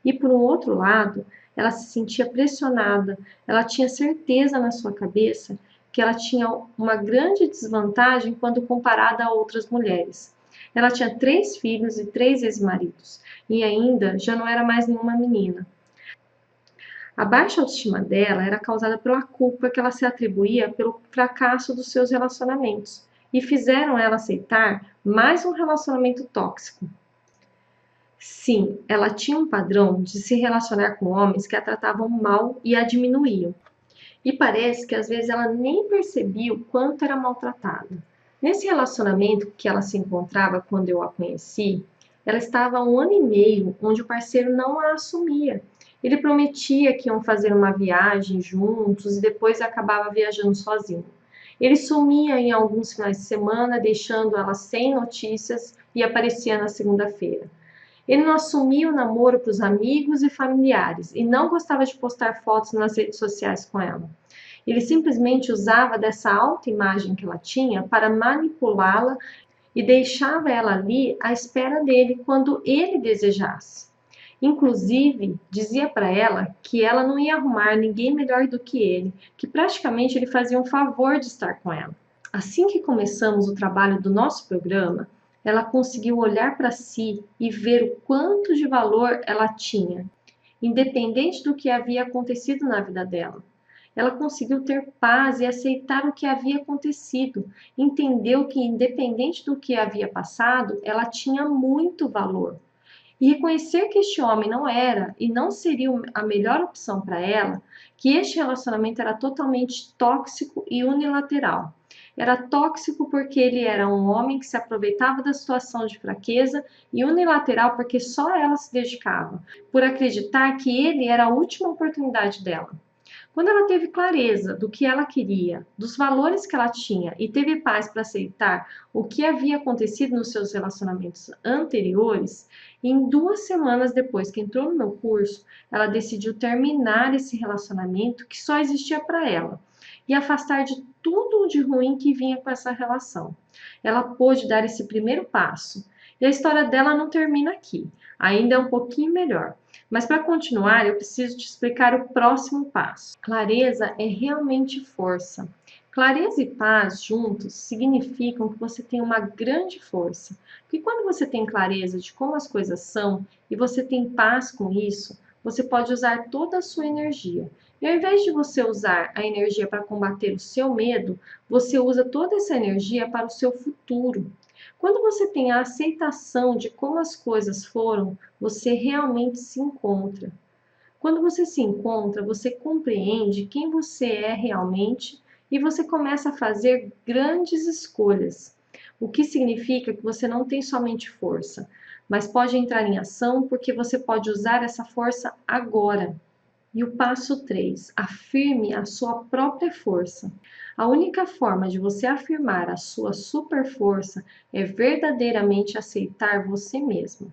E por um outro lado, ela se sentia pressionada, ela tinha certeza na sua cabeça que ela tinha uma grande desvantagem quando comparada a outras mulheres. Ela tinha 3 filhos e 3 ex-maridos, e ainda já não era mais nenhuma menina. A baixa autoestima dela era causada pela culpa que ela se atribuía pelo fracasso dos seus relacionamentos, e fizeram ela aceitar mais um relacionamento tóxico. Sim, ela tinha um padrão de se relacionar com homens que a tratavam mal e a diminuíam. E parece que às vezes ela nem percebia o quanto era maltratada. Nesse relacionamento que ela se encontrava quando eu a conheci, ela estava há 1 ano e meio onde o parceiro não a assumia. Ele prometia que iam fazer uma viagem juntos e depois acabava viajando sozinho. Ele sumia em alguns finais de semana, deixando ela sem notícias e aparecia na segunda-feira. Ele não assumia o namoro para os amigos e familiares e não gostava de postar fotos nas redes sociais com ela. Ele simplesmente usava dessa autoimagem que ela tinha para manipulá-la e deixava ela ali à espera dele quando ele desejasse. Inclusive, dizia para ela que ela não ia arrumar ninguém melhor do que ele, que praticamente ele fazia um favor de estar com ela. Assim que começamos o trabalho do nosso programa, ela conseguiu olhar para si e ver o quanto de valor ela tinha, independente do que havia acontecido na vida dela. Ela conseguiu ter paz e aceitar o que havia acontecido. Entendeu que, independente do que havia passado, ela tinha muito valor. E reconhecer que este homem não era e não seria a melhor opção para ela, que este relacionamento era totalmente tóxico e unilateral. Era tóxico porque ele era um homem que se aproveitava da situação de fraqueza e unilateral porque só ela se dedicava, por acreditar que ele era a última oportunidade dela. Quando ela teve clareza do que ela queria, dos valores que ela tinha e teve paz para aceitar o que havia acontecido nos seus relacionamentos anteriores, em 2 semanas depois que entrou no meu curso, ela decidiu terminar esse relacionamento que só existia para ela e afastar de tudo de ruim que vinha com essa relação. Ela pôde dar esse primeiro passo. E a história dela não termina aqui. Ainda é um pouquinho melhor. Mas para continuar, eu preciso te explicar o próximo passo. Clareza é realmente força. Clareza e paz juntos significam que você tem uma grande força. Porque quando você tem clareza de como as coisas são e você tem paz com isso, você pode usar toda a sua energia. E ao invés de você usar a energia para combater o seu medo, você usa toda essa energia para o seu futuro. Quando você tem a aceitação de como as coisas foram, você realmente se encontra. Quando você se encontra, você compreende quem você é realmente e você começa a fazer grandes escolhas. O que significa que você não tem somente força, mas pode entrar em ação porque você pode usar essa força agora. E o passo 3, afirme a sua própria força. A única forma de você afirmar a sua super força é verdadeiramente aceitar você mesma.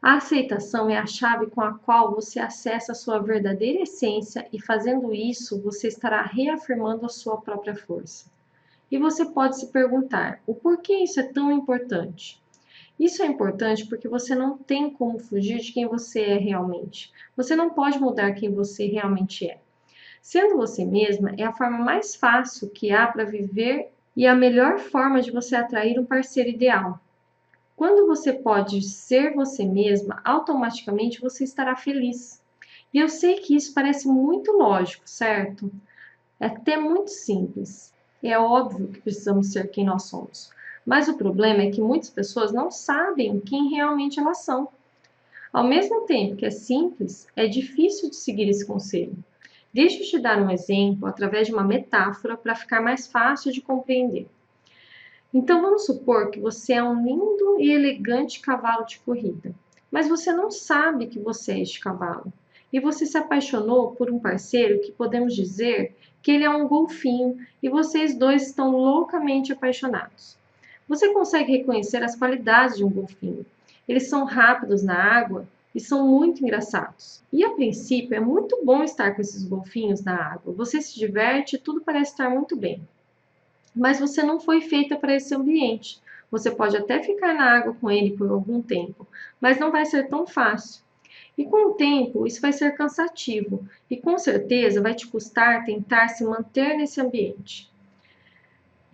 A aceitação é a chave com a qual você acessa a sua verdadeira essência e fazendo isso, você estará reafirmando a sua própria força. E você pode se perguntar, o porquê isso é tão importante? Isso é importante porque você não tem como fugir de quem você é realmente. Você não pode mudar quem você realmente é. Sendo você mesma é a forma mais fácil que há para viver e a melhor forma de você atrair um parceiro ideal. Quando você pode ser você mesma, automaticamente você estará feliz. E eu sei que isso parece muito lógico, certo? É até muito simples. É óbvio que precisamos ser quem nós somos. Mas o problema é que muitas pessoas não sabem quem realmente elas são. Ao mesmo tempo que é simples, é difícil de seguir esse conselho. Deixa eu te dar um exemplo através de uma metáfora para ficar mais fácil de compreender. Então vamos supor que você é um lindo e elegante cavalo de corrida, mas você não sabe que você é este cavalo. E você se apaixonou por um parceiro que podemos dizer que ele é um golfinho e vocês dois estão loucamente apaixonados. Você consegue reconhecer as qualidades de um golfinho. Eles são rápidos na água e são muito engraçados. E a princípio é muito bom estar com esses golfinhos na água. Você se diverte e tudo parece estar muito bem. Mas você não foi feita para esse ambiente. Você pode até ficar na água com ele por algum tempo, mas não vai ser tão fácil. E com o tempo, isso vai ser cansativo e com certeza vai te custar tentar se manter nesse ambiente.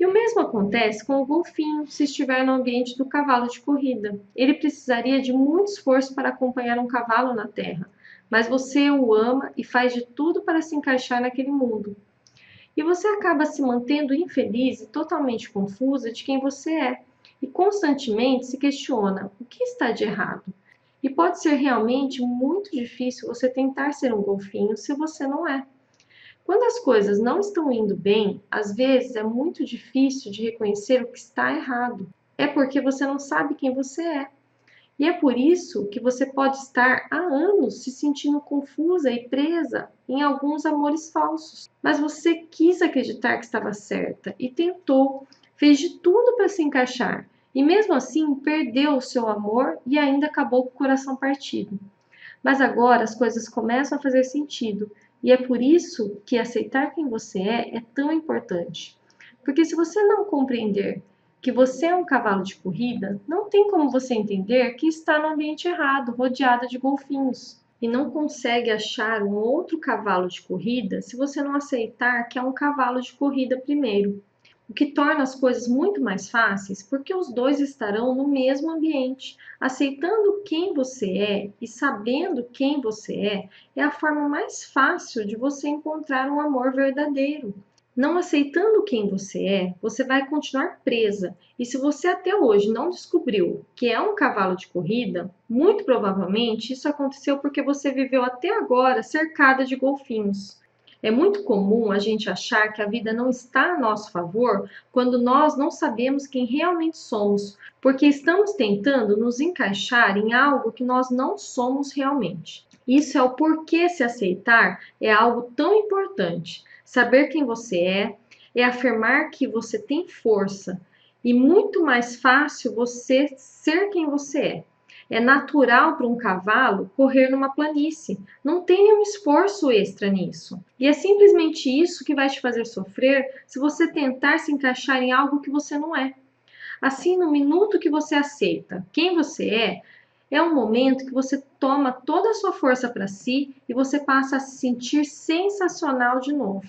E o mesmo acontece com o golfinho se estiver no ambiente do cavalo de corrida. Ele precisaria de muito esforço para acompanhar um cavalo na terra, mas você o ama e faz de tudo para se encaixar naquele mundo. E você acaba se mantendo infeliz e totalmente confusa de quem você é, e constantemente se questiona o que está de errado. E pode ser realmente muito difícil você tentar ser um golfinho se você não é. Quando as coisas não estão indo bem, às vezes é muito difícil de reconhecer o que está errado. É porque você não sabe quem você é. E é por isso que você pode estar há anos se sentindo confusa e presa em alguns amores falsos. Mas você quis acreditar que estava certa e tentou, fez de tudo para se encaixar. E mesmo assim perdeu o seu amor e ainda acabou com o coração partido. Mas agora as coisas começam a fazer sentido. E é por isso que aceitar quem você é tão importante. Porque se você não compreender que você é um cavalo de corrida, não tem como você entender que está no ambiente errado, rodeada de golfinhos. E não consegue achar um outro cavalo de corrida se você não aceitar que é um cavalo de corrida primeiro. O que torna as coisas muito mais fáceis porque os dois estarão no mesmo ambiente. Aceitando quem você é e sabendo quem você é a forma mais fácil de você encontrar um amor verdadeiro. Não aceitando quem você vai continuar presa. E se você até hoje não descobriu que é um cavalo de corrida, muito provavelmente isso aconteceu porque você viveu até agora cercada de golfinhos. É muito comum a gente achar que a vida não está a nosso favor quando nós não sabemos quem realmente somos, porque estamos tentando nos encaixar em algo que nós não somos realmente. Isso é o porquê se aceitar é algo tão importante. Saber quem você é afirmar que você tem força e muito mais fácil você ser quem você é. É natural para um cavalo correr numa planície. Não tem nenhum esforço extra nisso. E é simplesmente isso que vai te fazer sofrer se você tentar se encaixar em algo que você não é. Assim, no minuto que você aceita quem você é um momento que você toma toda a sua força para si e você passa a se sentir sensacional de novo.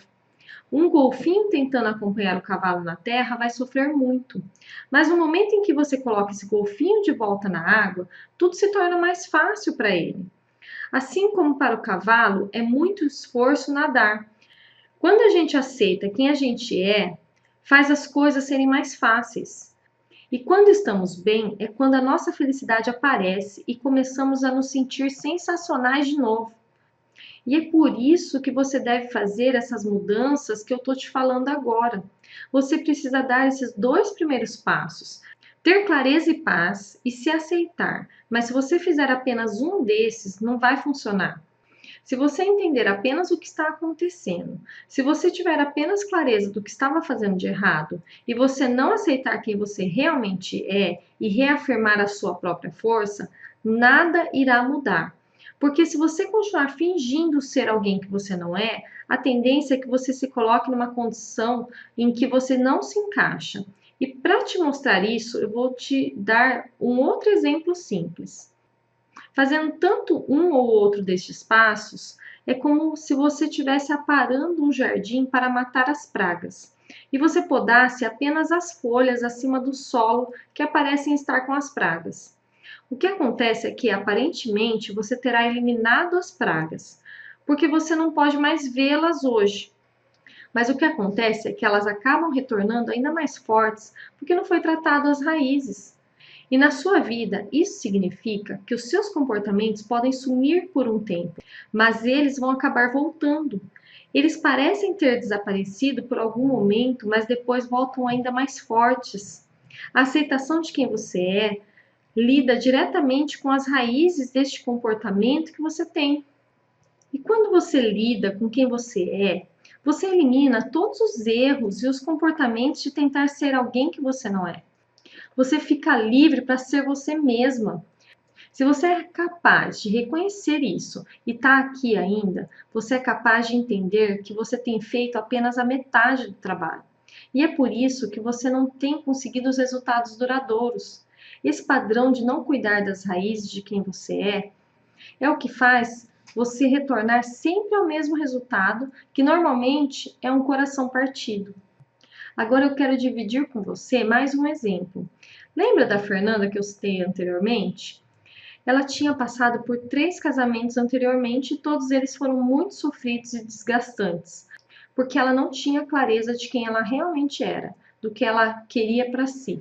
Um golfinho tentando acompanhar o cavalo na terra vai sofrer muito, mas no momento em que você coloca esse golfinho de volta na água, tudo se torna mais fácil para ele. Assim como para o cavalo, é muito esforço nadar. Quando a gente aceita quem a gente faz as coisas serem mais fáceis. E quando estamos bem, é quando a nossa felicidade aparece e começamos a nos sentir sensacionais de novo. E é por isso que você deve fazer essas mudanças que eu estou te falando agora. Você precisa dar esses 2 primeiros passos. Ter clareza e paz e se aceitar. Mas se você fizer apenas um desses, não vai funcionar. Se você entender apenas o que está acontecendo, se você tiver apenas clareza do que estava fazendo de errado e você não aceitar quem você realmente é e reafirmar a sua própria força, nada irá mudar. Porque se você continuar fingindo ser alguém que você não é, a tendência é que você se coloque numa condição em que você não se encaixa. E para te mostrar isso, eu vou te dar um outro exemplo simples. Fazendo tanto um ou outro destes passos, é como se você estivesse aparando um jardim para matar as pragas, e você podasse apenas as folhas acima do solo que parecem estar com as pragas. O que acontece é que, aparentemente, você terá eliminado as pragas, porque você não pode mais vê-las hoje. Mas o que acontece é que elas acabam retornando ainda mais fortes, porque não foi tratado as raízes. E na sua vida, isso significa que os seus comportamentos podem sumir por um tempo, mas eles vão acabar voltando. Eles parecem ter desaparecido por algum momento, mas depois voltam ainda mais fortes. A aceitação de quem você lida diretamente com as raízes deste comportamento que você tem. E quando você lida com quem você elimina todos os erros e os comportamentos de tentar ser alguém que você não é. Você fica livre para ser você mesma. Se você é capaz de reconhecer isso e está aqui ainda, você é capaz de entender que você tem feito apenas a metade do trabalho. E é por isso que você não tem conseguido os resultados duradouros. Esse padrão de não cuidar das raízes de quem você é o que faz você retornar sempre ao mesmo resultado, que normalmente é um coração partido. Agora eu quero dividir com você mais um exemplo. Lembra da Fernanda que eu citei anteriormente? Ela tinha passado por 3 casamentos anteriormente e todos eles foram muito sofridos e desgastantes, porque ela não tinha clareza de quem ela realmente era, do que ela queria para si.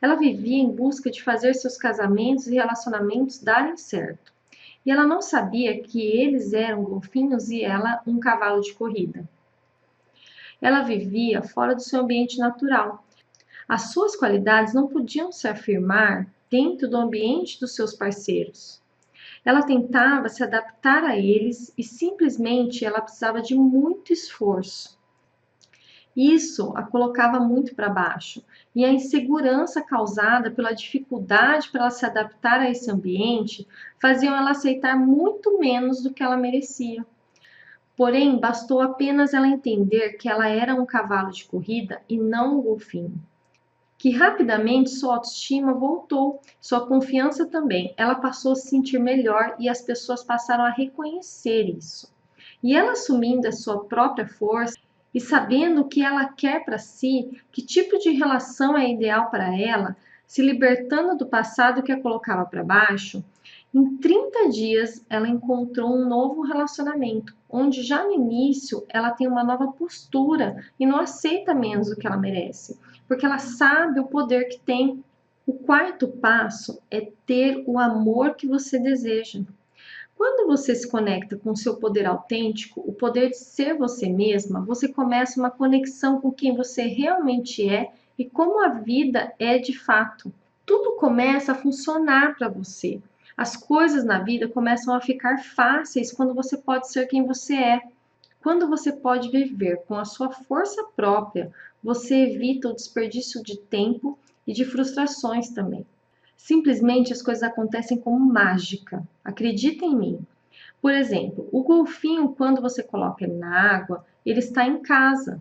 Ela vivia em busca de fazer seus casamentos e relacionamentos darem certo. E ela não sabia que eles eram golfinhos e ela um cavalo de corrida. Ela vivia fora do seu ambiente natural. As suas qualidades não podiam se afirmar dentro do ambiente dos seus parceiros. Ela tentava se adaptar a eles e simplesmente ela precisava de muito esforço. Isso a colocava muito para baixo, e a insegurança causada pela dificuldade para ela se adaptar a esse ambiente faziam ela aceitar muito menos do que ela merecia. Porém, bastou apenas ela entender que ela era um cavalo de corrida e não um golfinho. Que rapidamente sua autoestima voltou, sua confiança também. Ela passou a se sentir melhor e as pessoas passaram a reconhecer isso. E ela assumindo a sua própria força e sabendo o que ela quer para si, que tipo de relação é ideal para ela, se libertando do passado que a colocava para baixo, em 30 dias ela encontrou um novo relacionamento, onde já no início ela tem uma nova postura e não aceita menos do que ela merece, porque ela sabe o poder que tem. O quarto passo é ter o amor que você deseja. Quando você se conecta com o seu poder autêntico, o poder de ser você mesma, você começa uma conexão com quem você realmente é e como a vida é de fato. Tudo começa a funcionar para você. As coisas na vida começam a ficar fáceis quando você pode ser quem você é. Quando você pode viver com a sua força própria, você evita o desperdício de tempo e de frustrações também. Simplesmente as coisas acontecem como mágica. Acredita em mim. Por exemplo, o golfinho, quando você coloca ele na água, ele está em casa.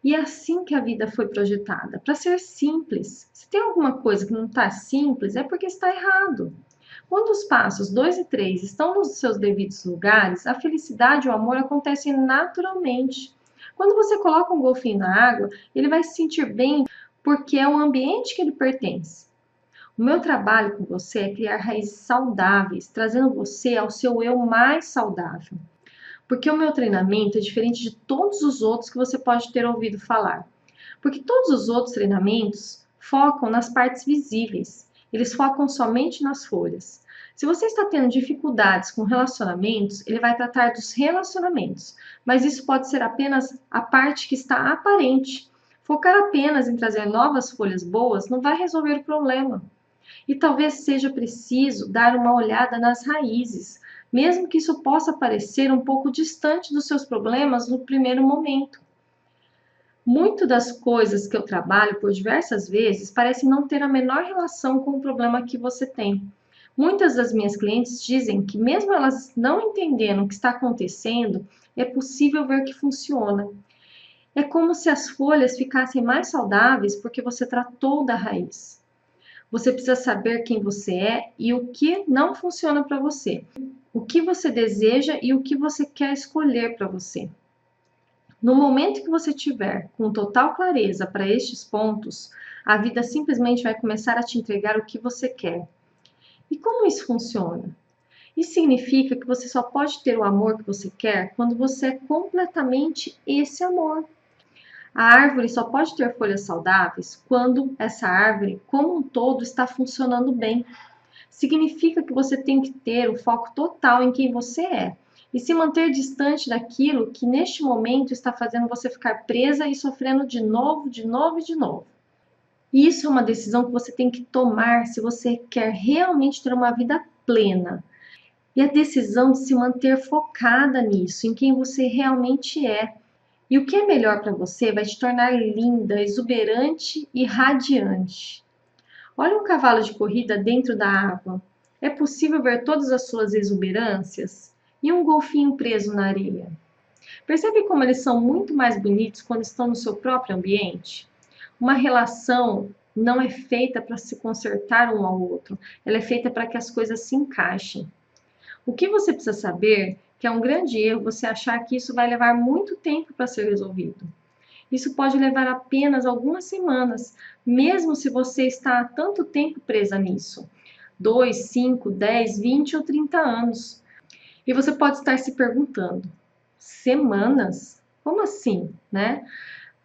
E é assim que a vida foi projetada, para ser simples. Se tem alguma coisa que não está simples, é porque está errado. Quando os passos 2 e 3 estão nos seus devidos lugares, a felicidade e o amor acontecem naturalmente. Quando você coloca um golfinho na água, ele vai se sentir bem porque é o ambiente que ele pertence. O meu trabalho com você é criar raízes saudáveis, trazendo você ao seu eu mais saudável. Porque o meu treinamento é diferente de todos os outros que você pode ter ouvido falar. Porque todos os outros treinamentos focam nas partes visíveis, eles focam somente nas folhas. Se você está tendo dificuldades com relacionamentos, ele vai tratar dos relacionamentos, mas isso pode ser apenas a parte que está aparente. Focar apenas em trazer novas folhas boas não vai resolver o problema. E talvez seja preciso dar uma olhada nas raízes, mesmo que isso possa parecer um pouco distante dos seus problemas no primeiro momento. Muito das coisas que eu trabalho por diversas vezes parecem não ter a menor relação com o problema que você tem. Muitas das minhas clientes dizem que, mesmo elas não entendendo o que está acontecendo, é possível ver que funciona. É como se as folhas ficassem mais saudáveis porque você tratou da raiz. Você precisa saber quem você é e o que não funciona para você, o que você deseja e o que você quer escolher para você. No momento que você tiver com total clareza para estes pontos, a vida simplesmente vai começar a te entregar o que você quer. E como isso funciona? Isso significa que você só pode ter o amor que você quer quando você é completamente esse amor. A árvore só pode ter folhas saudáveis quando essa árvore, como um todo, está funcionando bem. Significa que você tem que ter o foco total em quem você é e se manter distante daquilo que neste momento está fazendo você ficar presa e sofrendo de novo, de novo e de novo. E isso é uma decisão que você tem que tomar se você quer realmente ter uma vida plena. E a decisão de se manter focada nisso, em quem você realmente é. E o que é melhor para você vai te tornar linda, exuberante e radiante. Olha um cavalo de corrida dentro da água. É possível ver todas as suas exuberâncias? E um golfinho preso na areia? Percebe como eles são muito mais bonitos quando estão no seu próprio ambiente? Uma relação não é feita para se consertar um ao outro, ela é feita para que as coisas se encaixem. O que você precisa saber que é um grande erro você achar que isso vai levar muito tempo para ser resolvido. Isso pode levar apenas algumas semanas, mesmo se você está há tanto tempo presa nisso. 2, 5, 10, 20 ou 30 anos. E você pode estar se perguntando: semanas? Como assim, né?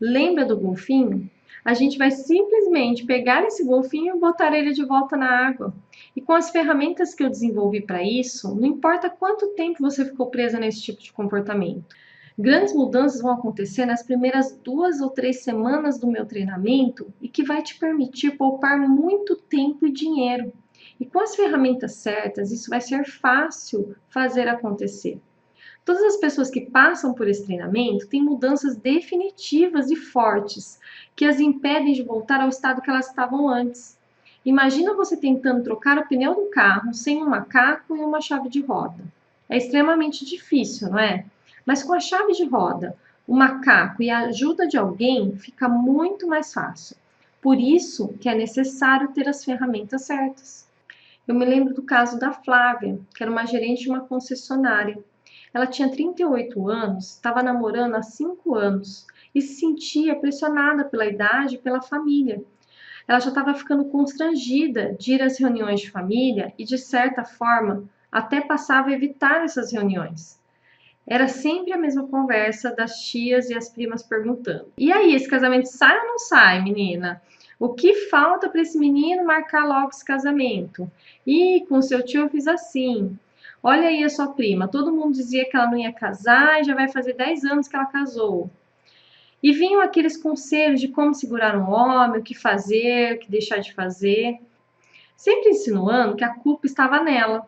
Lembra do golfinho? A gente vai simplesmente pegar esse golfinho e botar ele de volta na água. E com as ferramentas que eu desenvolvi para isso, não importa quanto tempo você ficou presa nesse tipo de comportamento. Grandes mudanças vão acontecer nas primeiras 2 ou 3 semanas do meu treinamento e que vai te permitir poupar muito tempo e dinheiro. E com as ferramentas certas, isso vai ser fácil fazer acontecer. Todas as pessoas que passam por esse treinamento têm mudanças definitivas e fortes que as impedem de voltar ao estado que elas estavam antes. Imagina você tentando trocar o pneu do carro sem um macaco e uma chave de roda. É extremamente difícil, não é? Mas com a chave de roda, o macaco e a ajuda de alguém fica muito mais fácil. Por isso que é necessário ter as ferramentas certas. Eu me lembro do caso da Flávia, que era uma gerente de uma concessionária. Ela tinha 38 anos, estava namorando há 5 anos e se sentia pressionada pela idade e pela família. Ela já estava ficando constrangida de ir às reuniões de família e, de certa forma, até passava a evitar essas reuniões. Era sempre a mesma conversa das tias e as primas perguntando: e aí, esse casamento sai ou não sai, menina? O que falta para esse menino marcar logo esse casamento? E com seu tio eu fiz assim. Olha aí a sua prima, todo mundo dizia que ela não ia casar e já vai fazer 10 anos que ela casou. E vinham aqueles conselhos de como segurar um homem, o que fazer, o que deixar de fazer, sempre insinuando que a culpa estava nela.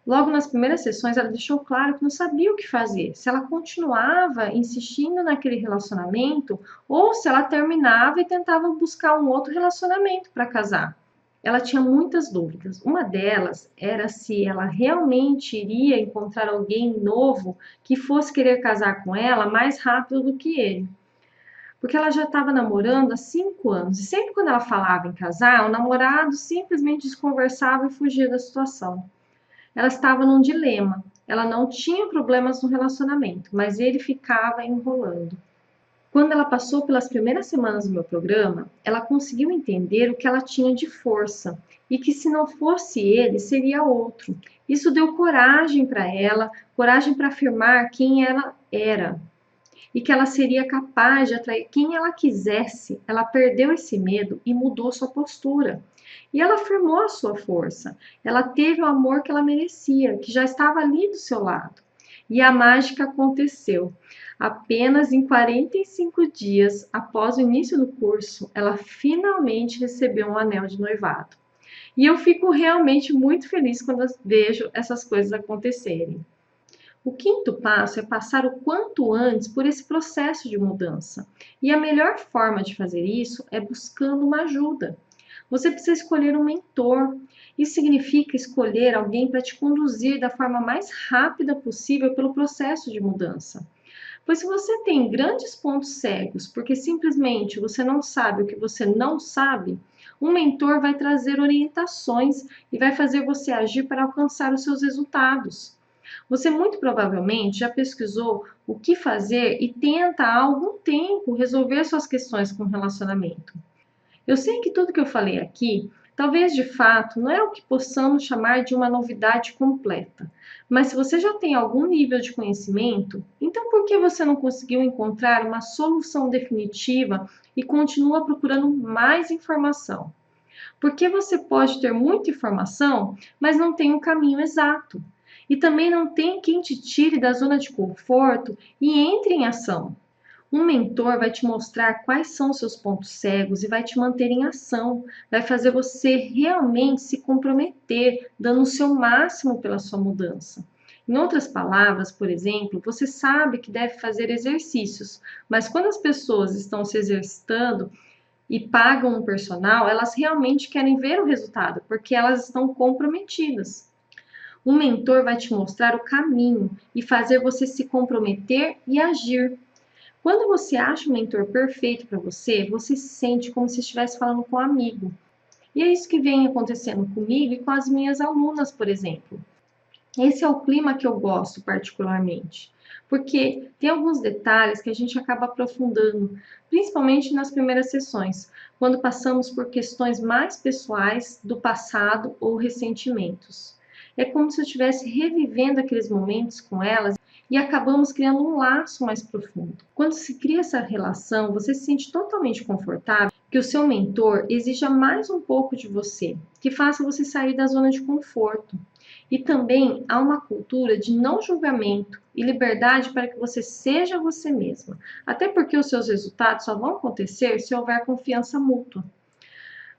Logo nas primeiras sessões, ela deixou claro que não sabia o que fazer, se ela continuava insistindo naquele relacionamento ou se ela terminava e tentava buscar um outro relacionamento para casar. ela tinha muitas dúvidas. Uma delas era se ela realmente iria encontrar alguém novo que fosse querer casar com ela mais rápido do que ele. Porque ela já estava namorando há 5 anos. E sempre quando ela falava em casar, o namorado simplesmente desconversava e fugia da situação. Ela estava num dilema. Ela não tinha problemas no relacionamento, mas ele ficava enrolando. Quando ela passou pelas primeiras semanas do meu programa, ela conseguiu entender o que ela tinha de força e que se não fosse ele, seria outro. Isso deu coragem para afirmar quem ela era e que ela seria capaz de atrair quem ela quisesse. Ela perdeu esse medo e mudou sua postura. E ela afirmou a sua força. Ela teve o amor que ela merecia, que já estava ali do seu lado. E a mágica aconteceu. Apenas em 45 dias após o início do curso, ela finalmente recebeu um anel de noivado. E eu fico realmente muito feliz quando eu vejo essas coisas acontecerem. O quinto passo é passar o quanto antes por esse processo de mudança. E a melhor forma de fazer isso é buscando uma ajuda. Você precisa escolher um mentor. Isso significa escolher alguém para te conduzir da forma mais rápida possível pelo processo de mudança. Pois se você tem grandes pontos cegos, porque simplesmente você não sabe o que você não sabe, um mentor vai trazer orientações e vai fazer você agir para alcançar os seus resultados. Você muito provavelmente já pesquisou o que fazer e tenta há algum tempo resolver suas questões com relacionamento. Eu sei que tudo que eu falei aqui, talvez de fato não é o que possamos chamar de uma novidade completa, mas se você já tem algum nível de conhecimento, então por que você não conseguiu encontrar uma solução definitiva e continua procurando mais informação? Porque você pode ter muita informação, mas não tem um caminho exato. E também não tem quem te tire da zona de conforto e entre em ação. Um mentor vai te mostrar quais são os seus pontos cegos e vai te manter em ação, vai fazer você realmente se comprometer, dando o seu máximo pela sua mudança. Em outras palavras, por exemplo, você sabe que deve fazer exercícios, mas quando as pessoas estão se exercitando e pagam um personal, elas realmente querem ver o resultado, porque elas estão comprometidas. Um mentor vai te mostrar o caminho e fazer você se comprometer e agir. Quando você acha um mentor perfeito para você, você se sente como se estivesse falando com um amigo. E é isso que vem acontecendo comigo e com as minhas alunas, por exemplo. Esse é o clima que eu gosto particularmente, porque tem alguns detalhes que a gente acaba aprofundando, principalmente nas primeiras sessões, quando passamos por questões mais pessoais do passado ou ressentimentos. É como se eu estivesse revivendo aqueles momentos com elas e acabamos criando um laço mais profundo. Quando se cria essa relação, você se sente totalmente confortável que o seu mentor exija mais um pouco de você, que faça você sair da zona de conforto. E também há uma cultura de não julgamento e liberdade para que você seja você mesma, até porque os seus resultados só vão acontecer se houver confiança mútua.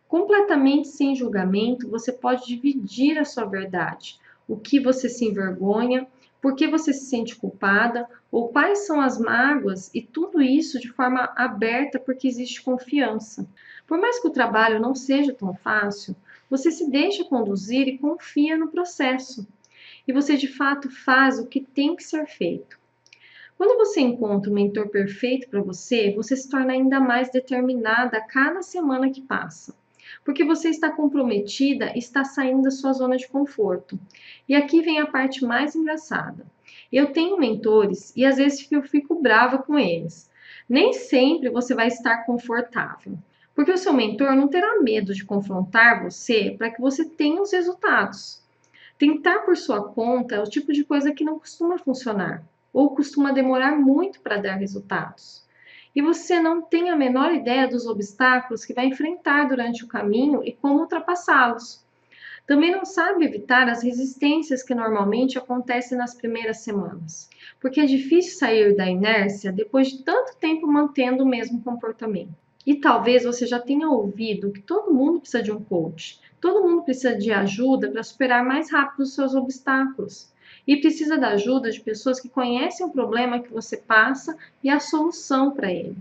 Completamente sem julgamento, você pode dividir a sua verdade, o que você se envergonha, por que você se sente culpada, ou quais são as mágoas, e tudo isso de forma aberta porque existe confiança. Por mais que o trabalho não seja tão fácil, você se deixa conduzir e confia no processo. E você de fato faz o que tem que ser feito. Quando você encontra o mentor perfeito para você, você se torna ainda mais determinada a cada semana que passa. Porque você está comprometida e está saindo da sua zona de conforto. E aqui vem a parte mais engraçada. Eu tenho mentores e às vezes eu fico brava com eles. Nem sempre você vai estar confortável. Porque o seu mentor não terá medo de confrontar você para que você tenha os resultados. Tentar por sua conta é o tipo de coisa que não costuma funcionar ou costuma demorar muito para dar resultados. E você não tem a menor ideia dos obstáculos que vai enfrentar durante o caminho e como ultrapassá-los. Também não sabe evitar as resistências que normalmente acontecem nas primeiras semanas, porque é difícil sair da inércia depois de tanto tempo mantendo o mesmo comportamento. E talvez você já tenha ouvido que todo mundo precisa de um coach, todo mundo precisa de ajuda para superar mais rápido os seus obstáculos. E precisa da ajuda de pessoas que conhecem o problema que você passa e a solução para ele.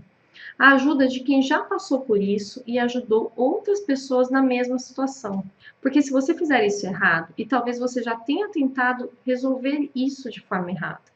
a ajuda de quem já passou por isso e ajudou outras pessoas na mesma situação. Porque se você fizer isso errado, e talvez você já tenha tentado resolver isso de forma errada.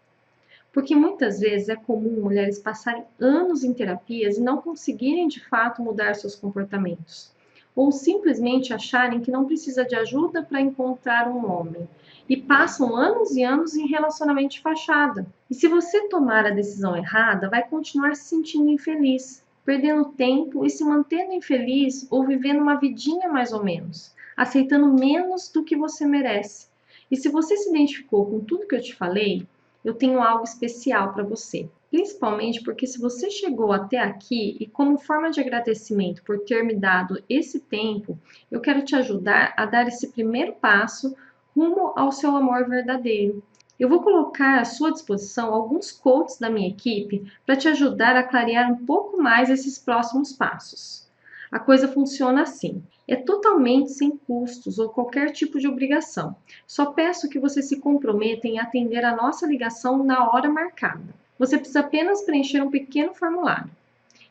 Porque muitas vezes é comum mulheres passarem anos em terapias e não conseguirem de fato mudar seus comportamentos. Ou simplesmente acharem que não precisa de ajuda para encontrar um homem. E passam anos e anos em relacionamento de fachada. E se você tomar a decisão errada, vai continuar se sentindo infeliz, perdendo tempo e se mantendo infeliz ou vivendo uma vidinha mais ou menos, aceitando menos do que você merece. E se você se identificou com tudo que eu te falei, eu tenho algo especial para você. Principalmente porque se você chegou até aqui e como forma de agradecimento por ter me dado esse tempo, eu quero te ajudar a dar esse primeiro passo rumo ao seu amor verdadeiro. Eu vou colocar à sua disposição alguns coaches da minha equipe para te ajudar a clarear um pouco mais esses próximos passos. A coisa funciona assim: é totalmente sem custos ou qualquer tipo de obrigação. Só peço que você se comprometa em atender a nossa ligação na hora marcada. Você precisa apenas preencher um pequeno formulário.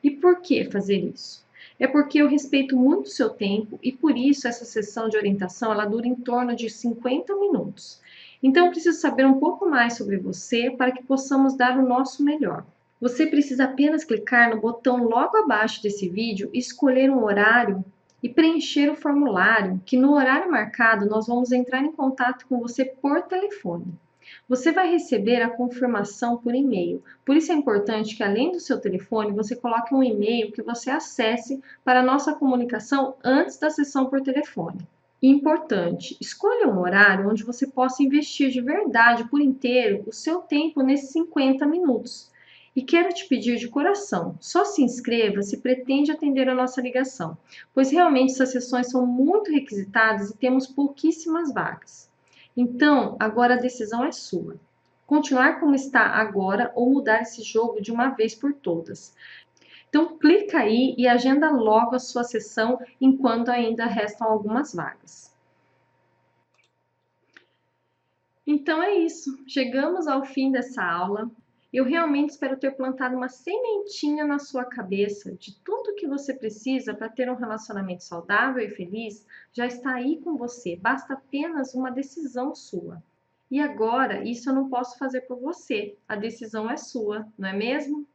E por que fazer isso? É porque eu respeito muito o seu tempo e por isso essa sessão de orientação ela dura em torno de 50 minutos. Então eu preciso saber um pouco mais sobre você para que possamos dar o nosso melhor. Você precisa apenas clicar no botão logo abaixo desse vídeo e escolher um horário e preencher o formulário, que no horário marcado nós vamos entrar em contato com você por telefone. Você vai receber a confirmação por e-mail. Por isso é importante que, além do seu telefone, você coloque um e-mail que você acesse para a nossa comunicação antes da sessão por telefone. E importante, escolha um horário onde você possa investir de verdade por inteiro o seu tempo nesses 50 minutos. E quero te pedir de coração, só se inscreva se pretende atender a nossa ligação, pois realmente essas sessões são muito requisitadas e temos pouquíssimas vagas. Então, agora a decisão é sua. Continuar como está agora ou mudar esse jogo de uma vez por todas. Então, clica aí e agenda logo a sua sessão enquanto ainda restam algumas vagas. Então é isso, chegamos ao fim dessa aula. Eu realmente espero ter plantado uma sementinha na sua cabeça de tudo que você precisa para ter um relacionamento saudável e feliz, já está aí com você, basta apenas uma decisão sua. E agora, isso eu não posso fazer por você, a decisão é sua, não é mesmo?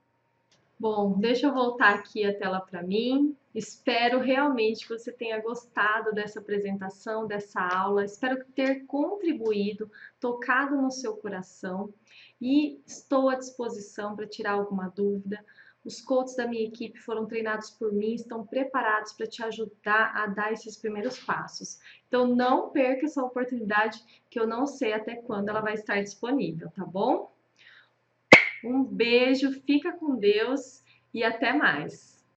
Bom, deixa eu voltar aqui a tela para mim. Espero realmente que você tenha gostado dessa apresentação, dessa aula. Espero ter contribuído, tocado no seu coração e estou à disposição para tirar alguma dúvida. Os coaches da minha equipe foram treinados por mim, estão preparados para te ajudar a dar esses primeiros passos. Então não perca essa oportunidade que eu não sei até quando ela vai estar disponível, tá bom? Um beijo, fica com Deus e até mais.